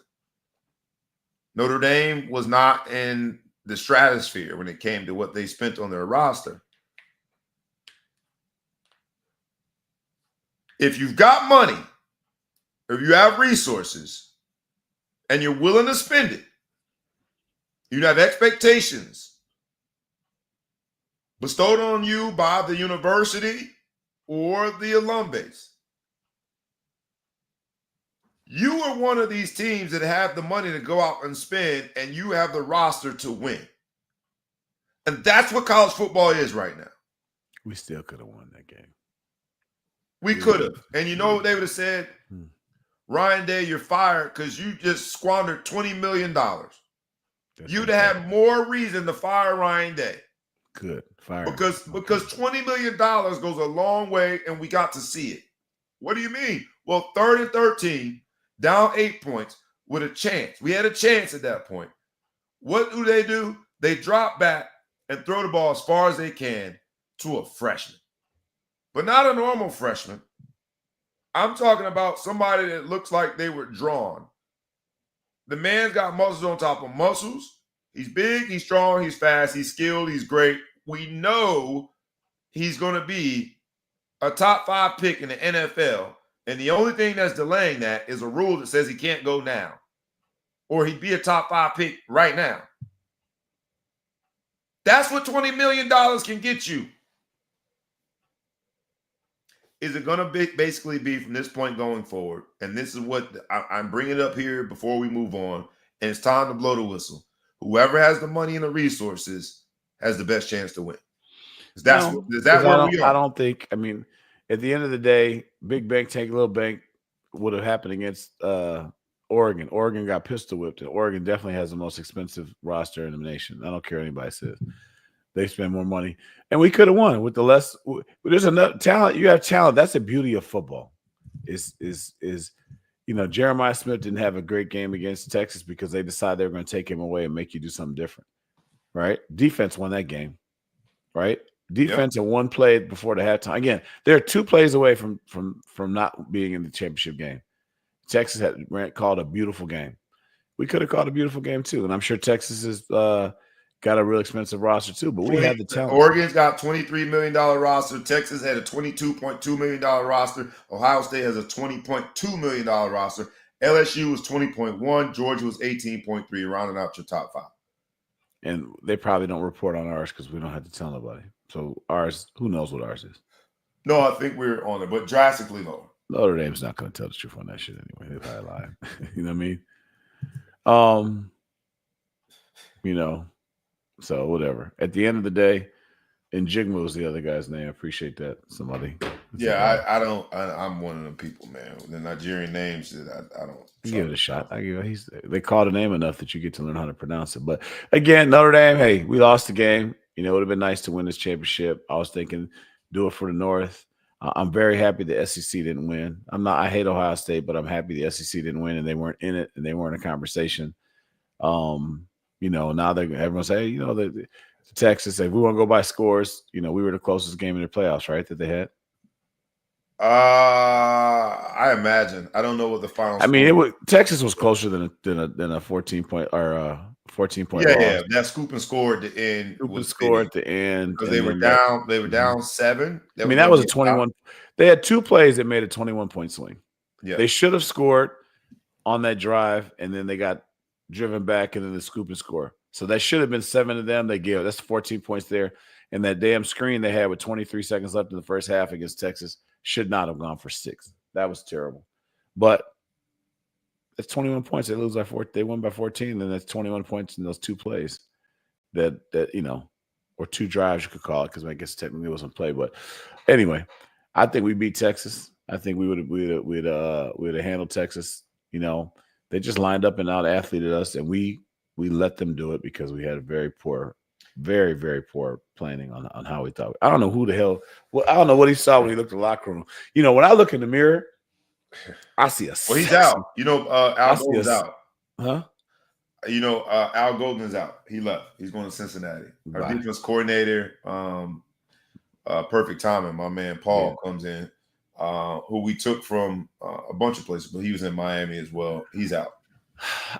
Notre Dame was not in the stratosphere when it came to what they spent on their roster. If you've got money, if you have resources, and you're willing to spend it, you have expectations bestowed on you by the university or the alum base. You are one of these teams that have the money to go out and spend, and you have the roster to win. And that's what college football is right now. We still could have won that game. We could have. And you know what they would have said? Ryan Day, you're fired because you just squandered $20 million. You'd have had more reason to fire Ryan Day. Good. Fire. Because $20 million goes a long way, and we got to see it. What do you mean? Well, 3rd and 13, down 8 points with a chance. We had a chance at that point. What do? They drop back and throw the ball as far as they can to a freshman. But not a normal freshman. I'm talking about somebody that looks like they were drawn. The man's got muscles on top of muscles. He's big, he's strong, he's fast, he's skilled, he's great. We know he's going to be a top 5 pick in the NFL, and the only thing that's delaying that is a rule that says he can't go now, or he'd be a top 5 pick right now. That's what $20 million can get you. Is it going to basically be from this point going forward? And this is what I'm bringing it up here before we move on. And it's time to blow the whistle. Whoever has the money and the resources has the best chance to win. Is that where we are? I don't think. I mean, at the end of the day, big bank take little bank would have happened against Oregon. Oregon got pistol whipped, and Oregon definitely has the most expensive roster in the nation. I don't care what anybody says. They spend more money, and we could have won with the less. There's enough talent. You have talent. That's the beauty of football. Is Jeremiah Smith didn't have a great game against Texas because they decided they were going to take him away and make you do something different, right? Defense won that game, right? Defense and one play before the halftime. Again, they're 2 plays away from not being in the championship game. Texas had called a beautiful game. We could have called a beautiful game too, and I'm sure Texas is. Got a real expensive roster too, but we had the talent. Oregon's got $23 million roster. Texas had a $22.2 million roster. Ohio State has a $20.2 million roster. LSU was 20.1. Georgia was 18.3, rounding out your top 5. And they probably don't report on ours because we don't have to tell nobody. So ours, who knows what ours is? No, I think we're on it, but drastically lower. Notre Dame's not going to tell the truth on that shit anyway. They probably lie. You know what I mean? So whatever. At the end of the day, and Jigma was the other guy's name. I appreciate that. Somebody. Yeah, I don't. I'm one of them people, man. The Nigerian names that I don't. Give it a shot. They called a name enough that you get to learn how to pronounce it. But again, Notre Dame. Hey, we lost the game. It would have been nice to win this championship. I was thinking, do it for the North. I'm very happy the SEC didn't win. I hate Ohio State, but I'm happy the SEC didn't win and they weren't in it and they weren't in a conversation. Now everyone's saying, the Texas, if we want to go by scores, we were the closest game in the playoffs, right? That they had. I imagine. I don't know what the final. Texas was closer than a 14-point or 14-point. Yeah. That scoop and score at the end. At the end because they were down. They were down 7. That was a 21. They had 2 plays that made a 21-point swing. Yeah, they should have scored on that drive, and then they got driven back and then the scoop and score. So that should have been 7 of them. They gave that's 14 points there. And that damn screen they had with 23 seconds left in the first half against Texas should not have gone for 6. That was terrible. But that's 21 points. They lose by 4. They won by 14, and that's 21 points in those 2 plays. That or 2 drives you could call it because I guess technically it wasn't play. But anyway, I think we beat Texas. I think we would have handled Texas. They just lined up and out-athleted us, and we let them do it because we had a very poor, very, very poor planning on how we thought. I don't know who the hell – I don't know what he saw when he looked at the locker room. When I look in the mirror, I see Well, he's out. Al Golden's out. Huh? Al Golden is out. He left. He's going to Cincinnati. Our defense coordinator, perfect timing, my man Paul comes in. Who we took from a bunch of places, but he was in Miami as well. He's out.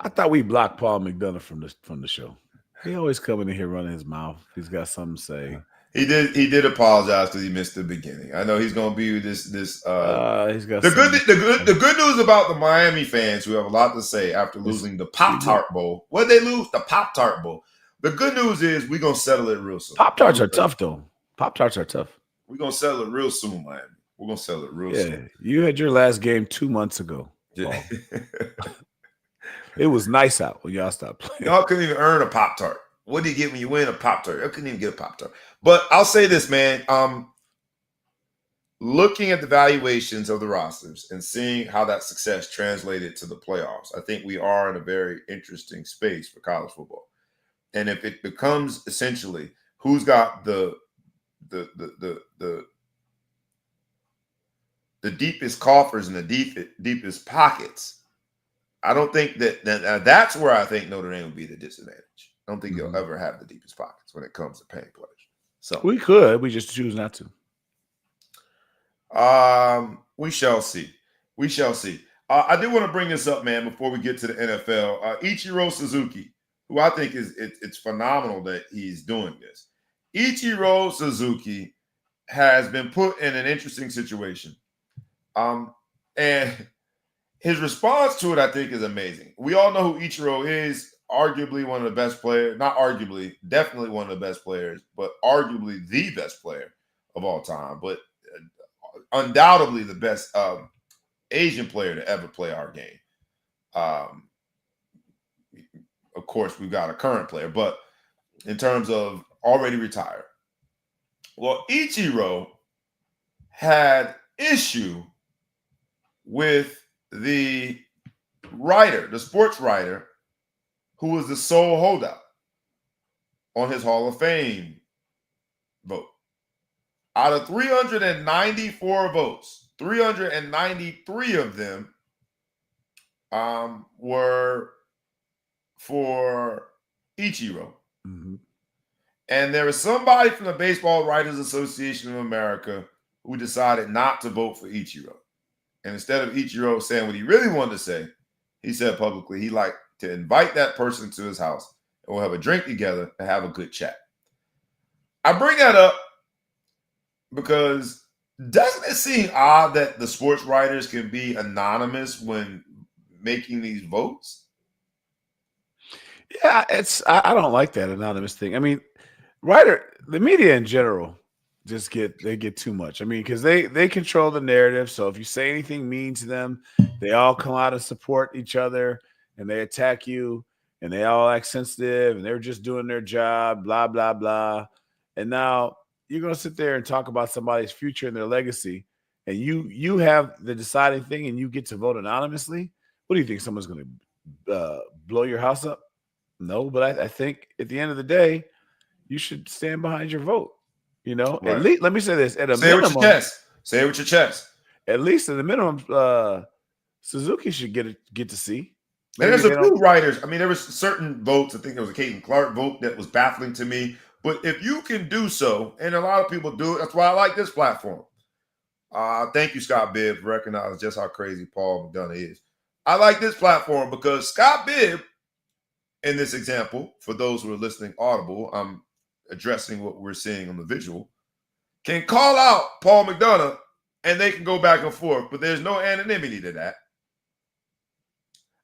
I thought we blocked Paul McDonough from the show. He always coming in here running his mouth. He's got something to say. He did apologize because he missed the beginning. I know he's going to be this. He's got the good news about the Miami fans who have a lot to say after losing the Pop-Tart Bowl. What did they lose? The Pop-Tart Bowl. The good news is we're going to settle it real soon. Pop-Tarts are tough, though. Pop-Tarts are tough. We're going to settle it real soon, Miami. We're going to settle it real soon. You had your last game 2 months ago. Yeah. It was nice out when y'all stopped playing. Y'all couldn't even earn a Pop-Tart. What do you get when you win a Pop-Tart? I couldn't even get a Pop-Tart. But I'll say this, man. Looking at the valuations of the rosters and seeing how that success translated to the playoffs, I think we are in a very interesting space for college football. And if it becomes essentially who's got the deepest coffers and the deepest pockets, I don't think that's where I think Notre Dame will be the disadvantage. I don't think you'll ever have the deepest pockets when it comes to paying players. So we just choose not to. We shall see. We shall see. I do want to bring this up, man, before we get to the NFL. Ichiro Suzuki, who I think it's phenomenal that he's doing this. Ichiro Suzuki has been put in an interesting situation. And his response to it, I think, is amazing. We all know who Ichiro is, arguably one of the best players, not arguably, definitely one of the best players, but arguably the best player of all time, but undoubtedly the best Asian player to ever play our game. Of course, we've got a current player, but in terms of already retired. Well, Ichiro had issue with the writer, the sports writer, who was the sole holdout on his Hall of Fame vote. Out of 394 votes, 393 of them were for Ichiro. Mm-hmm. And there was somebody from the Baseball Writers Association of America who decided not to vote for Ichiro. And instead of Ichiro saying what he really wanted to say, he said publicly he'd like to invite that person to his house and we'll have a drink together and have a good chat. I bring that up because doesn't it seem odd that the sports writers can be anonymous when making these votes? Yeah, I don't like that anonymous thing. I mean, the media in general just get too much. I mean, because they control the narrative. So if you say anything mean to them, they all come out and support each other and they attack you and they all act sensitive and they're just doing their job, blah, blah, blah. And now you're going to sit there and talk about somebody's future and their legacy, and you have the deciding thing and you get to vote anonymously. What do you think? Someone's going to blow your house up? No, but I think at the end of the day, you should stand behind your vote. You know, Right. At least let me say this: at a Say it minimum, with your chest. Say it with your chest. At least at the minimum, Suzuki should get to see. And there's a few writers. I mean, there was certain votes. I think there was a Caden Clark vote that was baffling to me. But if you can do so, and a lot of people do it, that's why I like this platform. Thank you, Scott Bibb, for recognizing just how crazy Paul McDonough is. I like this platform because Scott Bibb, in this example, for those who are listening audible, I'm addressing what we're seeing on the visual, can call out Paul McDonough and they can go back and forth, but there's no anonymity to that.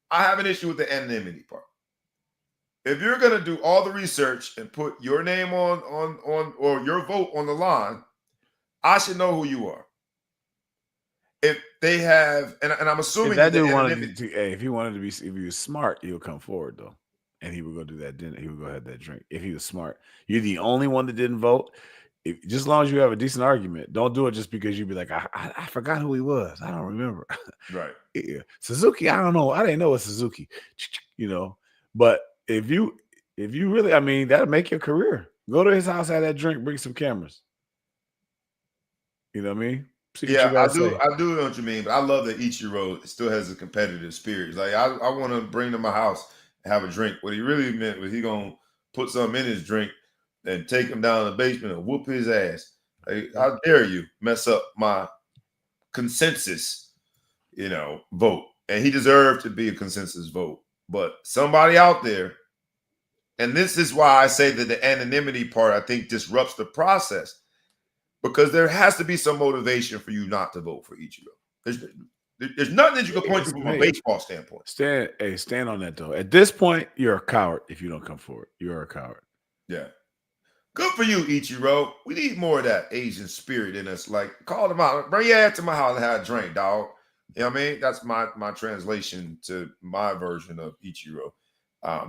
I have an issue with the anonymity part. If you're going to do all the research and put your name on or your vote on the line, I should know who you are. If they have, and I'm assuming if he wanted to be, if he was smart, he would come forward though, and he would go do that dinner. He would go have that drink. If he was smart, you're the only one that didn't vote. Just as long as you have a decent argument, don't do it just because you'd be like, I forgot who he was. I don't remember. Right. Yeah. Suzuki, I don't know. I didn't know it was Suzuki. You know, but if you really, I mean, that'll make your career. Go to his house, have that drink, bring some cameras. You know what I mean? Yeah, I do know what you mean, but I love that Ichiro still has a competitive spirit. It's like, I want to bring to my house and have a drink. What he really meant was he going to put something in his drink and take him down to the basement and whoop his ass. Like, how dare you mess up my consensus, vote. And he deserved to be a consensus vote. But somebody out there, and this is why I say that the anonymity part, I think, disrupts the process. Because there has to be some motivation for you not to vote for Ichiro. There's nothing that you can point to from a baseball standpoint. Stand on that, though. At this point, you're a coward if you don't come forward. You're a coward. Yeah. Good for you, Ichiro. We need more of that Asian spirit in us. Like, call them out. Bring your ass to my house and have a drink, dog. You know what I mean? That's my translation to my version of Ichiro.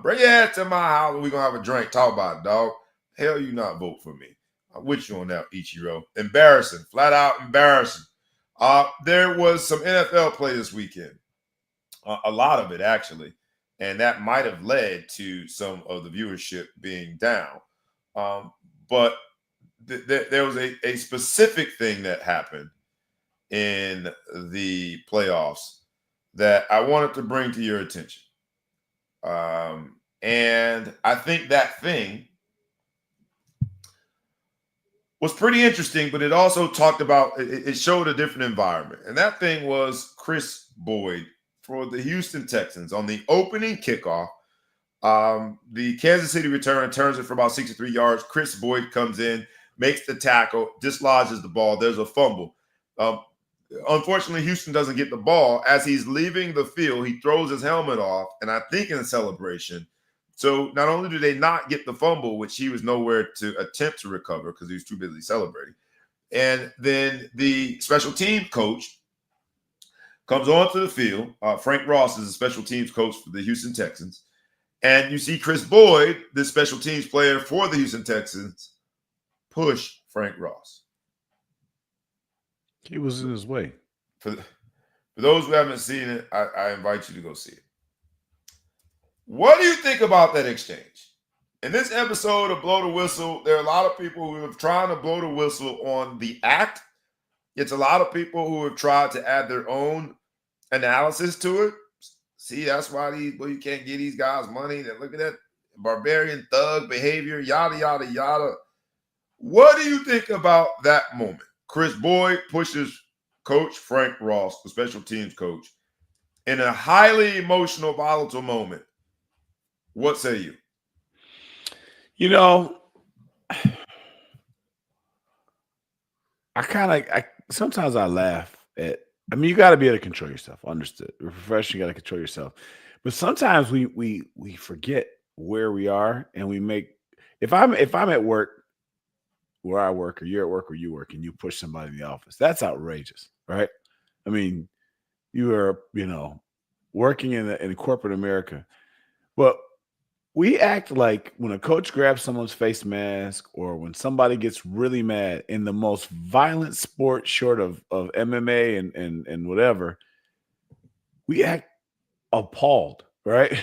Bring your ass to my house and we're going to have a drink. Talk about it, dog. Hell, you not vote for me. I'm with you on that, Ichiro. Embarrassing. Flat out embarrassing. There was some NFL play this weekend. A lot of it, actually. And that might have led to some of the viewership being down. But there was a specific thing that happened in the playoffs that I wanted to bring to your attention. And I think that thing was pretty interesting, but it also talked about, it showed a different environment. And that thing was Kris Boyd for the Houston Texans on the opening kickoff. The Kansas City return turns it for about 63 yards. Kris Boyd comes in, makes the tackle, dislodges the ball. There's a fumble. Unfortunately, Houston doesn't get the ball. As he's leaving the field, he throws his helmet off, and I think in a celebration. So not only do they not get the fumble, which he was nowhere to attempt to recover because he was too busy celebrating, and then the special team coach comes onto the field. Frank Ross is a special teams coach for the Houston Texans. And you see Kris Boyd, the special teams player for the Houston Texans, push Frank Ross. He was in his way. For those who haven't seen it, I invite you to go see it. What do you think about that exchange? In this episode of Blow the Whistle, there are a lot of people who are trying to blow the whistle on the act. It's a lot of people who have tried to add their own analysis to it. See, that's why you can't give these guys money. That look at that barbarian thug behavior, yada, yada, yada. What do you think about that moment? Kris Boyd pushes Coach Frank Ross, the special teams coach, in a highly emotional, volatile moment. What say you? You know, sometimes I laugh at. I mean, you got to be able to control yourself. Understood. You're a professional, you got to control yourself. But sometimes we forget where we are, and we make. If I'm at work, where I work, or you're at work where you work, and you push somebody in the office, that's outrageous, right? I mean, you are, working in corporate America, but we act like when a coach grabs someone's face mask, or when somebody gets really mad in the most violent sport short of MMA and whatever, we act appalled, right?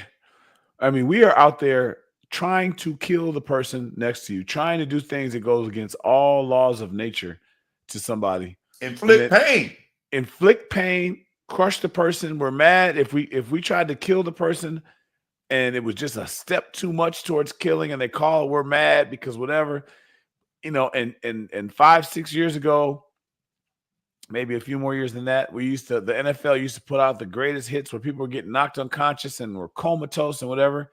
I mean, we are out there trying to kill the person next to you, trying to do things that goes against all laws of nature to somebody. Inflict pain, crush the person. We're mad if we tried to kill the person and it was just a step too much towards killing, and they call it, we're mad because whatever, and 5-6 years ago, maybe a few more years than that, the NFL used to put out the greatest hits where people were getting knocked unconscious and were comatose and whatever.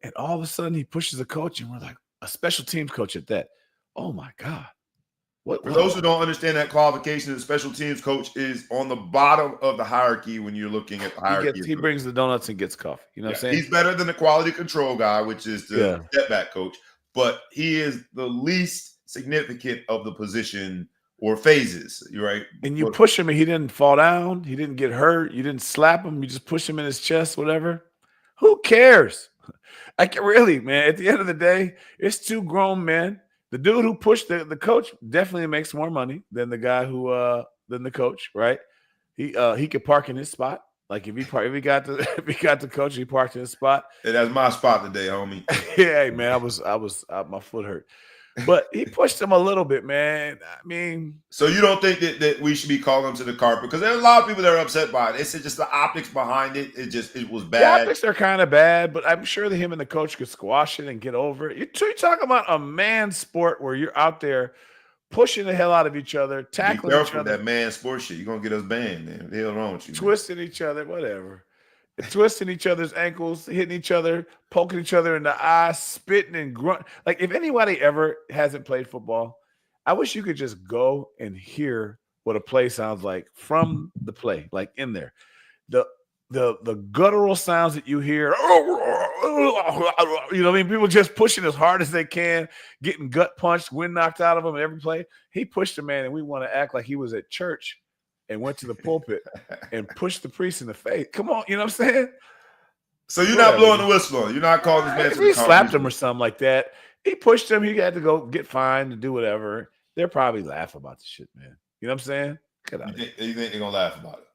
And all of a sudden he pushes a coach, and we're like, a special teams coach at that. Oh my God. For those who don't understand that qualification, the special teams coach is on the bottom of the hierarchy when you're looking at the hierarchy. He brings the donuts and gets coffee. You know what I'm saying? He's better than the quality control guy, which is the step back coach, but he is the least significant of the position or phases, right? And you push him and he didn't fall down. He didn't get hurt. You didn't slap him. You just push him in his chest, whatever. Who cares? Really, man, at the end of the day, it's two grown men. The dude who pushed the coach definitely makes more money than the guy than the coach, right? He could park in his spot. Like if he got the coach, he parked in his spot. Yeah, that's my spot today, homie. Yeah, man, I was my foot hurt. But he pushed him a little bit, man. I mean, so you don't think that we should be calling him to the carpet? Because there's a lot of people that are upset by it. It's just the optics behind it. It was bad. The optics are kind of bad, but I'm sure that him and the coach could squash it and get over it. You're talking about a man sport where you're out there pushing the hell out of each other, tackling each other. That man sports shit. You're gonna get us banned, man. The hell wrong with you? Twisting each other, whatever. Twisting each other's ankles, hitting each other, poking each other in the eye, spitting and grunt. Like if anybody ever hasn't played football, I wish you could just go and hear what a play sounds like from the play, like in there. The guttural sounds that you hear, I mean, people just pushing as hard as they can, getting gut punched, wind knocked out of them every play. He pushed a man, and we want to act like he was at church and went to the pulpit and pushed the priest in the face. Come on, you know what I'm saying? So you're not blowing the whistle on. You're not calling this man. If he slapped him or something like that, he pushed him. He had to go get fined and do whatever. They'll probably laugh about the shit, man. You know what I'm saying? You think they're gonna laugh about it?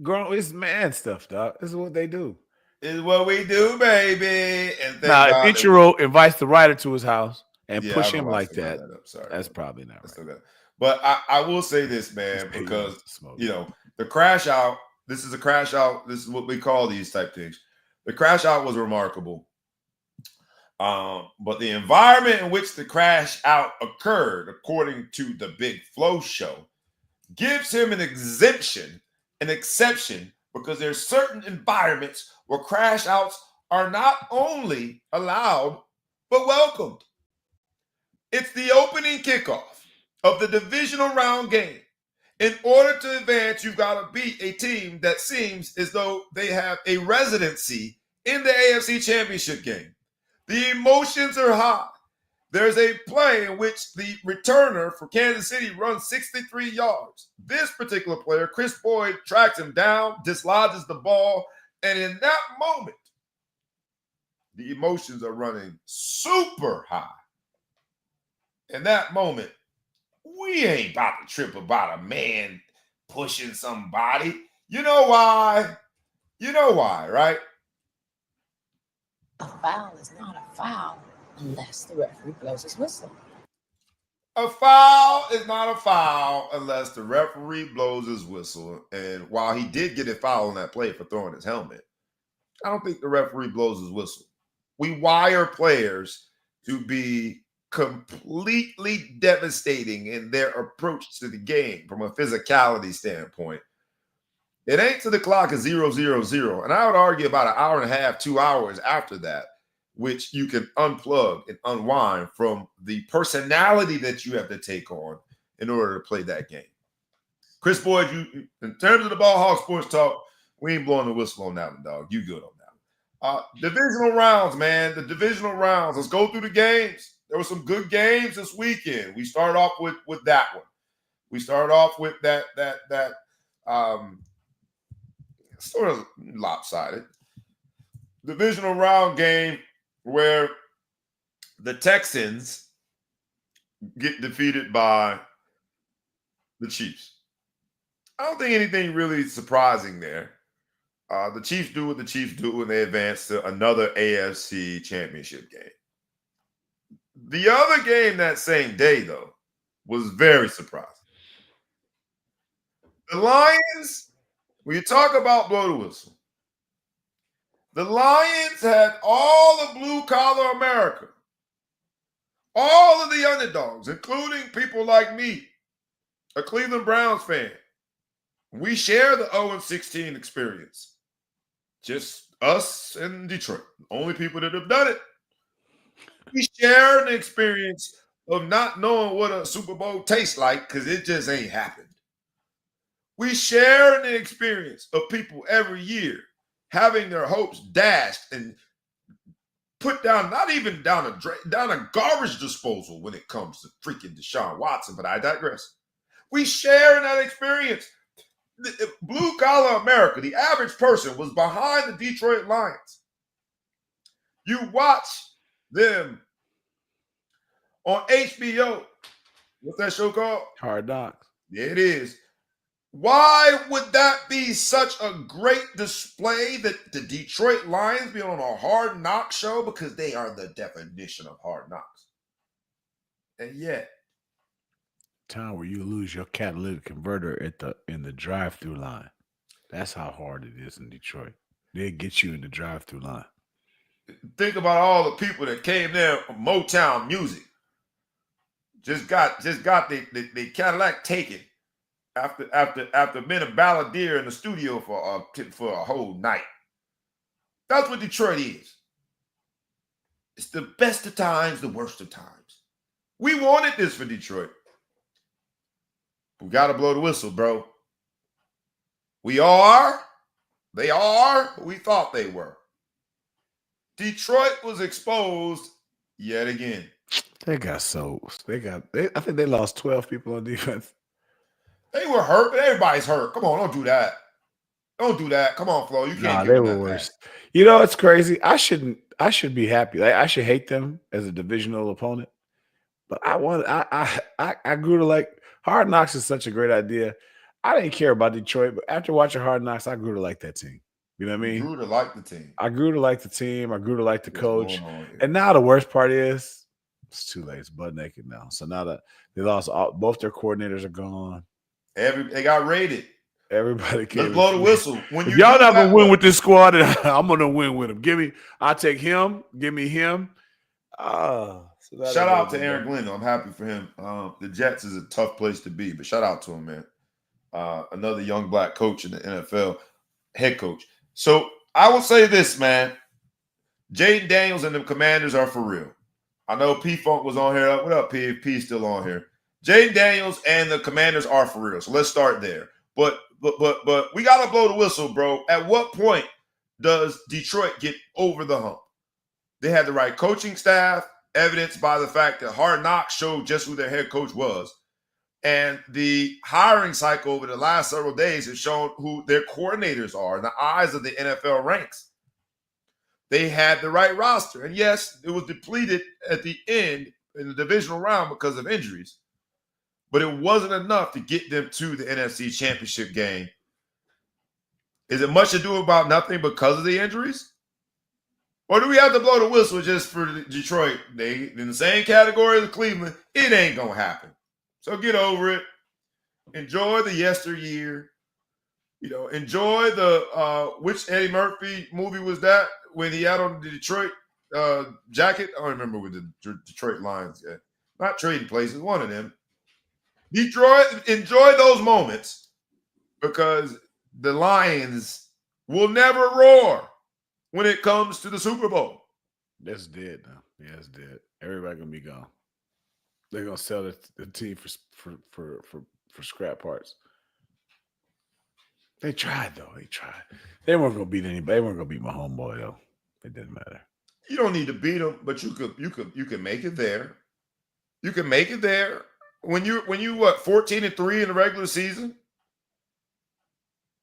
Girl, it's man stuff, dog. This is what they do. It's what we do, baby. And now, if Ichiro invites the writer to his house and push him like that, that's probably not right. But I will say this, man, because the crash out. This is a crash out. This is what we call these type things. The crash out was remarkable. But the environment in which the crash out occurred, according to the Big Flow show, gives him an exception, because there's certain environments where crash outs are not only allowed, but welcomed. It's the opening kickoff of the divisional round game. In order to advance, you've got to beat a team that seems as though they have a residency in the AFC Championship game. The emotions are high. There's a play in which the returner for Kansas City runs 63 yards. This particular player, Kris Boyd, tracks him down, dislodges the ball, and in that moment, the emotions are running super high. In that moment, we ain't about to trip about a man pushing somebody. You know why? You know why, right? A foul is not a foul unless the referee blows his whistle. A foul is not a foul unless the referee blows his whistle. And while he did get a foul on that play for throwing his helmet, I don't think the referee blows his whistle. We wire players to be completely devastating in their approach to the game from a physicality standpoint. It ain't till the clock is 0-0-0. And I would argue about an hour and a half, 2 hours after that, which you can unplug and unwind from the personality that you have to take on in order to play that game. Kris Boyd, you in terms of the Ball Hawk Sports Talk, we ain't blowing the whistle on that one, dog. You good on that one. Divisional rounds, man. The divisional rounds. Let's go through the games. There were some good games this weekend. We started off with that one. We started off with that sort of lopsided divisional round game where the Texans get defeated by the Chiefs. I don't think anything really surprising there. The Chiefs do what the Chiefs do, and they advance to another AFC Championship game. The other game that same day, though, was very surprising. The Lions, when you talk about blow the whistle, the Lions had all of blue-collar America, all of the underdogs, including people like me, a Cleveland Browns fan. We share the 0-16 experience. Just us and Detroit, only people that have done it. We share the experience of not knowing what a Super Bowl tastes like because it just ain't happened. We share the experience of people every year having their hopes dashed and put down, not even down a garbage disposal when it comes to freaking Deshaun Watson, but I digress. We share in that experience. Blue-collar America, the average person, was behind the Detroit Lions. You watch them on HBO. What's that show called? Hard Knocks. Yeah, it is. Why would that be such a great display that the Detroit Lions be on a Hard Knock show? Because they are the definition of Hard Knocks. And yet, time where you lose your catalytic converter in the drive-through line. That's how hard it is in Detroit. They get you in the drive-through line. Think about all the people that came there from Motown music. Just got the Cadillac taken after being a balladeer in the studio for a whole night. That's what Detroit is. It's the best of times, the worst of times. We wanted this for Detroit. We got to blow the whistle, bro. They are who we thought they were. Detroit was exposed yet again. They got souls. I think they lost 12 people on defense. They were hurt, but everybody's hurt. Come on, don't do that. Don't do that. Come on, Flo. You can't. They were worse. You know, it's crazy. I should be happy. I should hate them as a divisional opponent. But I grew to like Hard Knocks is such a great idea. I didn't care about Detroit, but after watching Hard Knocks, I grew to like that team. You know what I mean? You grew to like the team. I grew to like the team. I grew to like the coach. And now the worst part is it's too late. It's butt naked now. So now that they lost both their coordinators are gone. They got raided. Everybody came. Let's blow the whistle. When if y'all not gonna win with this squad, I'm gonna win with him. I'll take him. Give me him. Shout out to Aaron Glenn. I'm happy for him. The Jets is a tough place to be, but shout out to him, man. Another young black coach in the NFL, head coach. So I will say this, man. Jaden Daniels and the Commanders are for real. I know P-Funk was on here. What up, P? P's still on here. Jaden Daniels and the Commanders are for real. So let's start there. But we got to blow the whistle, bro. At what point does Detroit get over the hump? They had the right coaching staff, evidenced by the fact that Hard Knocks showed just who their head coach was. And the hiring cycle over the last several days has shown who their coordinators are in the eyes of the NFL ranks. They had the right roster. And yes, it was depleted at the end in the divisional round because of injuries. But it wasn't enough to get them to the NFC Championship game. Is it much ado about nothing because of the injuries? Or do we have to blow the whistle just for Detroit? They in the same category as Cleveland. It ain't going to happen. So get over it. Enjoy the yesteryear. You know, enjoy the which Eddie Murphy movie was that when he had on the Detroit jacket? I don't remember with the Detroit Lions yet. Not Trading Places, one of them. Detroit, enjoy those moments because the Lions will never roar when it comes to the Super Bowl. That's dead now. Yeah, it's dead. Everybody gonna be gone. They're gonna sell the team for scrap parts. They tried though. They tried. They weren't gonna beat anybody. They weren't gonna beat my homeboy though. It didn't matter. You don't need to beat them, but you can make it there. You can make it there. When you what 14-3 in the regular season,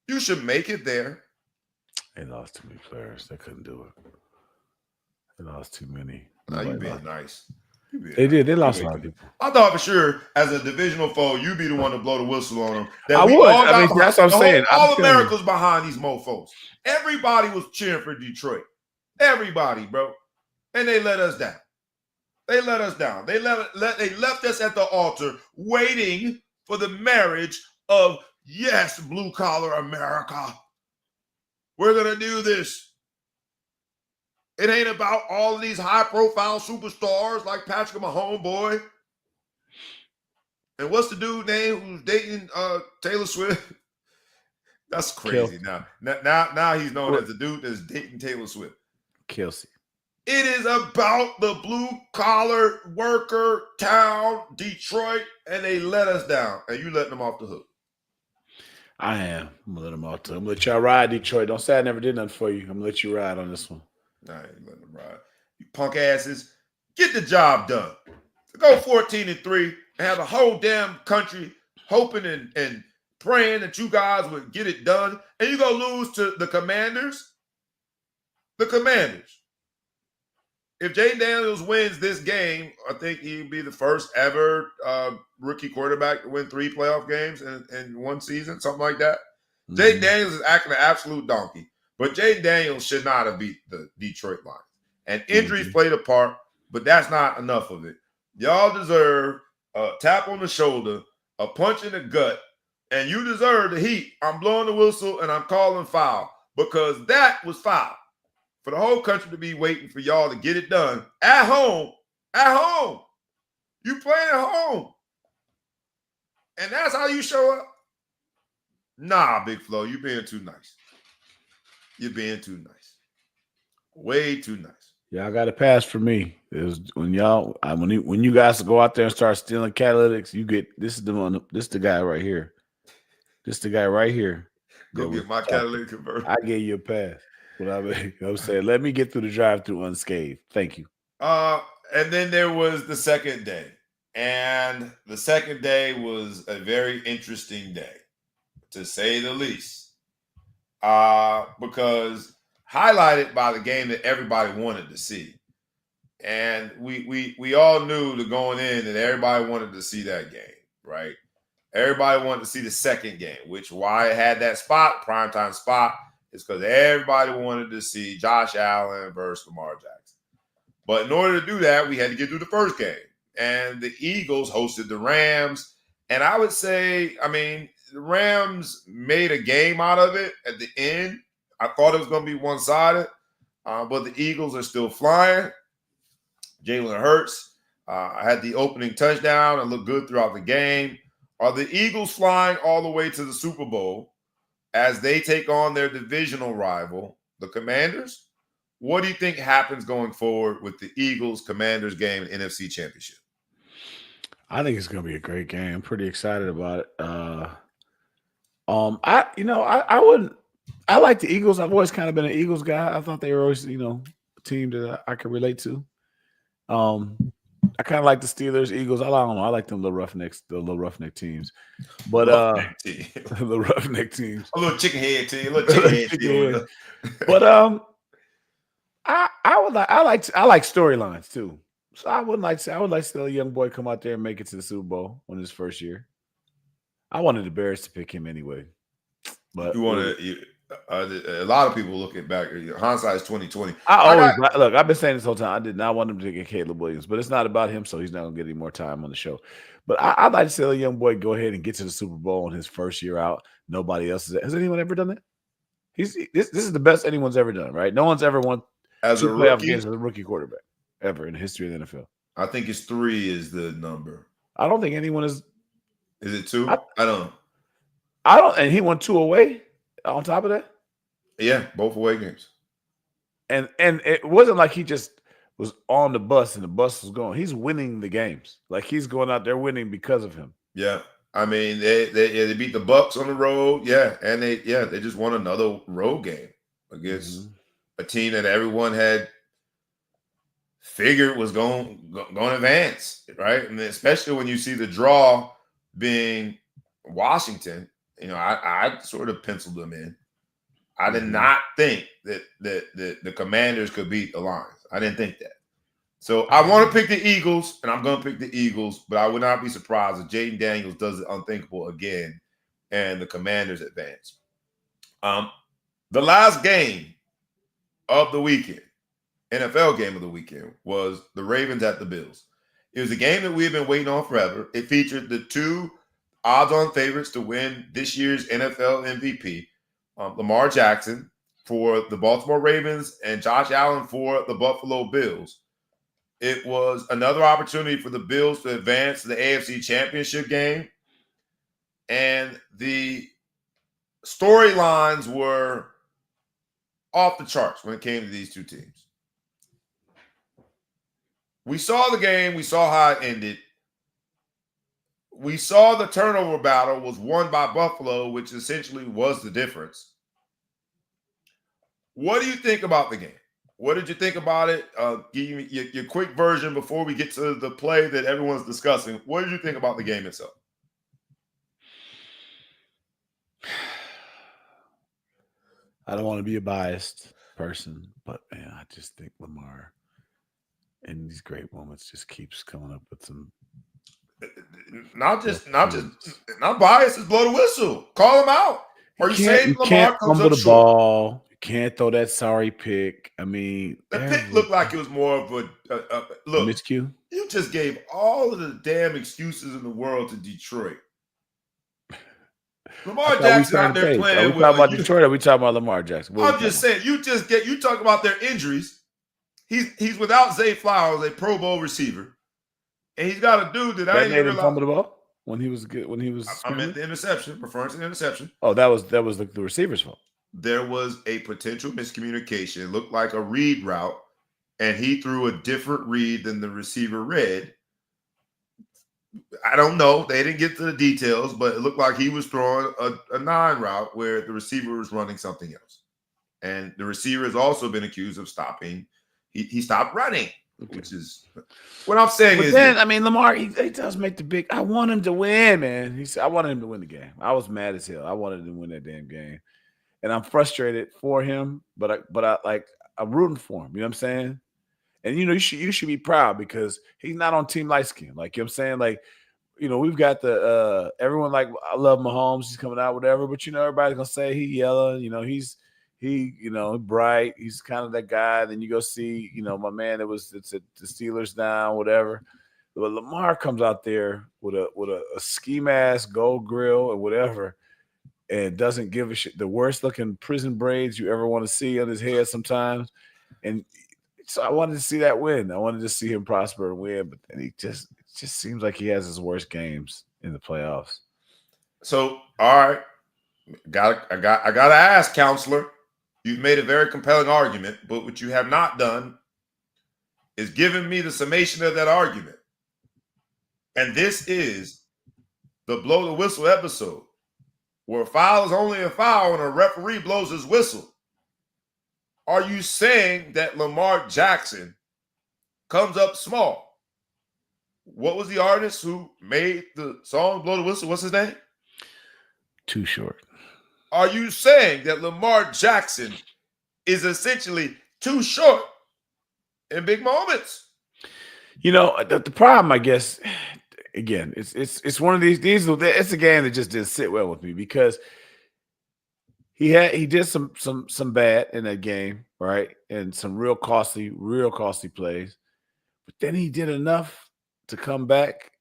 you should make it there. They lost too many players. They couldn't do it. They lost too many. No, you being nice. They did. They lost a lot of people. I thought for sure, as a divisional foe, you'd be the one to blow the whistle on them. I would. I mean, that's what I'm saying. All America's behind these mofos. Everybody was cheering for Detroit. Everybody, bro. And they let us down. They let us down. They left us at the altar waiting for the marriage of, yes, blue-collar America. We're going to do this. It ain't about all of these high-profile superstars like Patrick Mahomes, boy. And what's the dude name who's dating Taylor Swift? That's crazy. Now he's known as the dude that's dating Taylor Swift. Kelsey. It is about the blue-collar worker town, Detroit, and they let us down. And you letting them off the hook. I am. I'm going to let them off the hook. I'm going to let y'all ride, Detroit. Don't say I never did nothing for you. I'm going to let you ride on this one. Nah, I ain't letting them ride. You punk asses, get the job done. Go 14-3 and have the whole damn country hoping and praying that you guys would get it done. And you're going to lose to the Commanders? The Commanders. If Jaden Daniels wins this game, I think he'd be the first ever rookie quarterback to win 3 playoff games in one season, something like that. Mm-hmm. Jaden Daniels is acting an absolute donkey. But Jaden Daniels should not have beat the Detroit Lions. And injuries played a part, but that's not enough of it. Y'all deserve a tap on the shoulder, a punch in the gut, and you deserve the heat. I'm blowing the whistle and I'm calling foul because that was foul. For the whole country to be waiting for y'all to get it done at home. At home. You playing at home. And that's how you show up? Nah, Big Flo, you being too nice. You're being too nice. Way too nice. Y'all got a pass for me. It was when you guys go out there and start stealing catalytics, you get this is the guy right here. This is the guy right here. Go get my catalytic converter. I gave you a pass. What I mean, I'm saying, let me get through the drive-through unscathed. Thank you. And then there was the second day. And the second day was a very interesting day, to say the least. Because highlighted by the game that everybody wanted to see. And we all knew going in that everybody wanted to see that game, right? Everybody wanted to see the second game, which why it had that spot, primetime spot, is because everybody wanted to see Josh Allen versus Lamar Jackson. But in order to do that, we had to get through the first game. And the Eagles hosted the Rams. And I would say, the Rams made a game out of it at the end. I thought it was going to be one-sided, but the Eagles are still flying. Jalen Hurts had the opening touchdown and looked good throughout the game. Are the Eagles flying all the way to the Super Bowl as they take on their divisional rival, the Commanders? what do you think happens going forward with the Eagles Commanders game and NFC Championship? I think it's going to be a great game. I'm pretty excited about it. I wouldn't. I like the Eagles. I've always kind of been an Eagles guy. I thought they were always, a team that I could relate to. I kind of like the Steelers, Eagles. I don't know. I like them little roughnecks, the little roughneck teams. But the roughneck teams, a little chicken head team, a little chicken head team. But I like storylines too. So I would like to see a young boy come out there and make it to the Super Bowl in his first year. I wanted the Bears to pick him anyway, but you want to. A lot of people looking back. Hindsight is 2020. Look. I've been saying this whole time. I did not want him to get Caleb Williams, but it's not about him, so he's not going to get any more time on the show. But I'd like to see a young boy go ahead and get to the Super Bowl in his first year out. Nobody else has anyone ever done that? This is the best anyone's ever done, right? No one's ever won as two a playoff rookie games as a rookie quarterback ever in the history of the NFL. I think it's 3 is the number. I don't think anyone is. Is it 2? I don't know. And he won 2 away on top of that. Yeah, both away games. And it wasn't like he just was on the bus and the bus was going. He's winning the games. Like he's going out there winning because of him. Yeah. I mean, they beat the Bucks on the road. Yeah. And they just won another road game against a team that everyone had figured was going to advance, right? And especially when you see the draw being Washington, I sort of penciled them in. I did not think that the Commanders could beat the Lions. I didn't think that. So I want to pick the Eagles, and I'm going to pick the Eagles, but I would not be surprised if Jaden Daniels does the unthinkable again and the Commanders advance. The last game of the weekend, NFL game of the weekend, was the Ravens at the Bills. It was a game that we've been waiting on forever. It featured the 2 odds-on favorites to win this year's NFL MVP. Lamar Jackson for the Baltimore Ravens and Josh Allen for the Buffalo Bills. It was another opportunity for the Bills to advance to the AFC Championship game. And the storylines were off the charts when it came to these 2 teams. We saw the game. We saw how it ended. We saw the turnover battle was won by Buffalo, which essentially was the difference. What do you think about the game? What did you think about it? Give me your quick version before we get to the play that everyone's discussing. What did you think about the game itself? I don't want to be a biased person, but man, I just think Lamar in these great moments just keeps coming up with some. Not biased. Is blow the whistle. Call him out. Are you saying Lamar comes up the short? Ball? You can't throw that sorry pick. I mean, the pick looked like it was more of a look. Miscue. You just gave all of the damn excuses in the world to Detroit. Lamar Jackson out there playing. Are we talking about Detroit or are we talking about Lamar Jackson? I'm just saying, you talk about their injuries. He's without Zay Flowers, a Pro Bowl receiver. And he's got a dude that I didn't realize. Fumble the ball when he was good. When he was, I meant the interception, referring to the interception. Oh, that was the receiver's fault. There was a potential miscommunication. It looked like a read route, and he threw a different read than the receiver read. I don't know. They didn't get to the details, but it looked like he was throwing a 9 route where the receiver was running something else. And the receiver has also been accused of stopping. He stopped running. Okay. Which is what I'm saying. But then, I mean, Lamar, he does make the big. I want him to win, man. He said, I wanted him to win the game. I was mad as hell. I wanted him to win that damn game, and I'm frustrated for him. But I'm rooting for him. You know what I'm saying? And you should be proud because he's not on Team Light Skin. Like, you know what I'm saying? Like, we've got the everyone like I love Mahomes. He's coming out, whatever. But everybody's gonna say he yellow. He bright. He's kind of that guy. Then you go see, my man that was the Steelers down, whatever. But Lamar comes out there with a ski mask, gold grill, and whatever, and doesn't give a shit. The worst looking prison braids you ever want to see on his head sometimes. And so I wanted to see that win. I wanted to see him prosper and win, but then it just seems like he has his worst games in the playoffs. So, all right, I gotta ask, counselor. You've made a very compelling argument, but what you have not done is given me the summation of that argument. And this is the blow the whistle episode, where a foul is only a foul and a referee blows his whistle. Are you saying that Lamar Jackson comes up small? What was the artist who made the song Blow the Whistle? What's his name? Too Short. Are you saying that Lamar Jackson is essentially too short in big moments? You know, the problem, I guess, again, it's one of these. It's a game that just didn't sit well with me because he did some bad in that game, right, and some real costly plays, but then he did enough to come back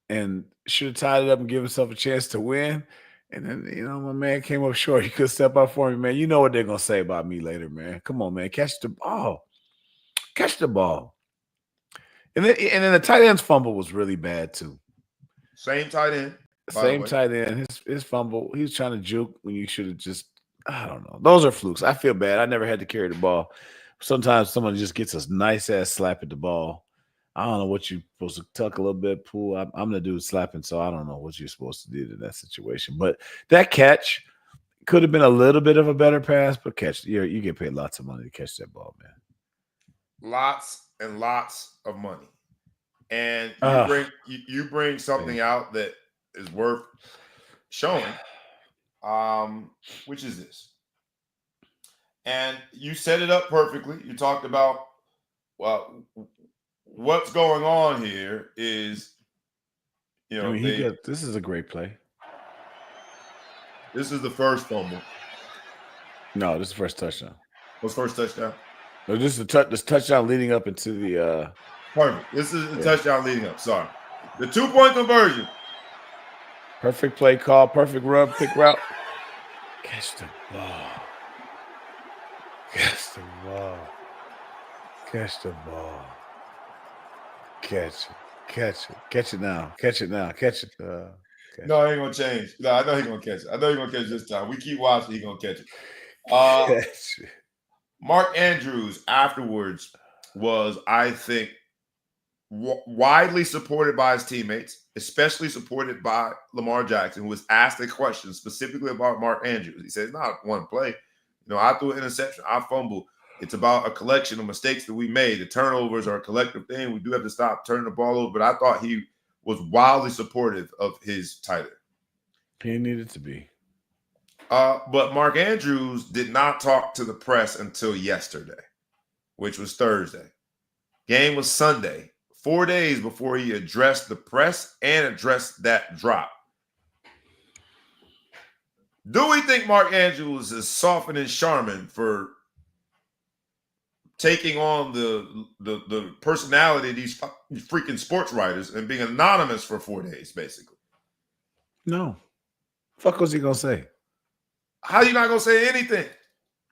and should have tied it up and give himself a chance to win. And then, you know, my man came up short. He could step up for me, man. You know what they're gonna say about me later, man. Come on, man, catch the ball. And then the tight end's fumble was really bad too. Same tight end. Same tight end. His fumble. He was trying to juke when you should have just. I don't know. Those are flukes. I feel bad. I never had to carry the ball. Sometimes someone just gets a nice ass slap at the ball. I don't know what you're supposed to tuck a little bit, pull. I'm the dude slapping, so I don't know what you're supposed to do in that situation. But that catch could have been a little bit of a better pass, but catch. You get paid lots of money to catch that ball, man. Lots and lots of money, and you bring something out that is worth showing. Which is this? And you set it up perfectly. You talked about what's going on here is, you know, this is a great play. This is the first fumble. No, this is the first touchdown. What's first touchdown? No, this is this touchdown leading up into the perfect. This is the touchdown leading up. Sorry. The 2-point conversion. Perfect play call, perfect run, pick route. Catch the ball. Catch the ball. Catch the ball. Catch it. Catch it. Catch it now. Catch it now. Catch it. No, he ain't gonna change. No, I know he's gonna catch it. I know he's gonna catch it this time. We keep watching, he's gonna catch it. Catch it. Mark Andrews afterwards was, I think, widely supported by his teammates, especially supported by Lamar Jackson, who was asked a question specifically about Mark Andrews. He said, it's not one play. You know, I threw an interception. I fumbled. It's about a collection of mistakes that we made. The turnovers are a collective thing. We do have to stop turning the ball over. But I thought he was wildly supportive of his tight end. He needed to be. But Mark Andrews did not talk to the press until yesterday, which was Thursday. Game was Sunday, 4 days before he addressed the press and addressed that drop. Do we think Mark Andrews is softening Charmin for taking on the personality of these freaking sports writers and being anonymous for 4 days, basically? No. Fuck was he gonna say? How you not gonna say anything?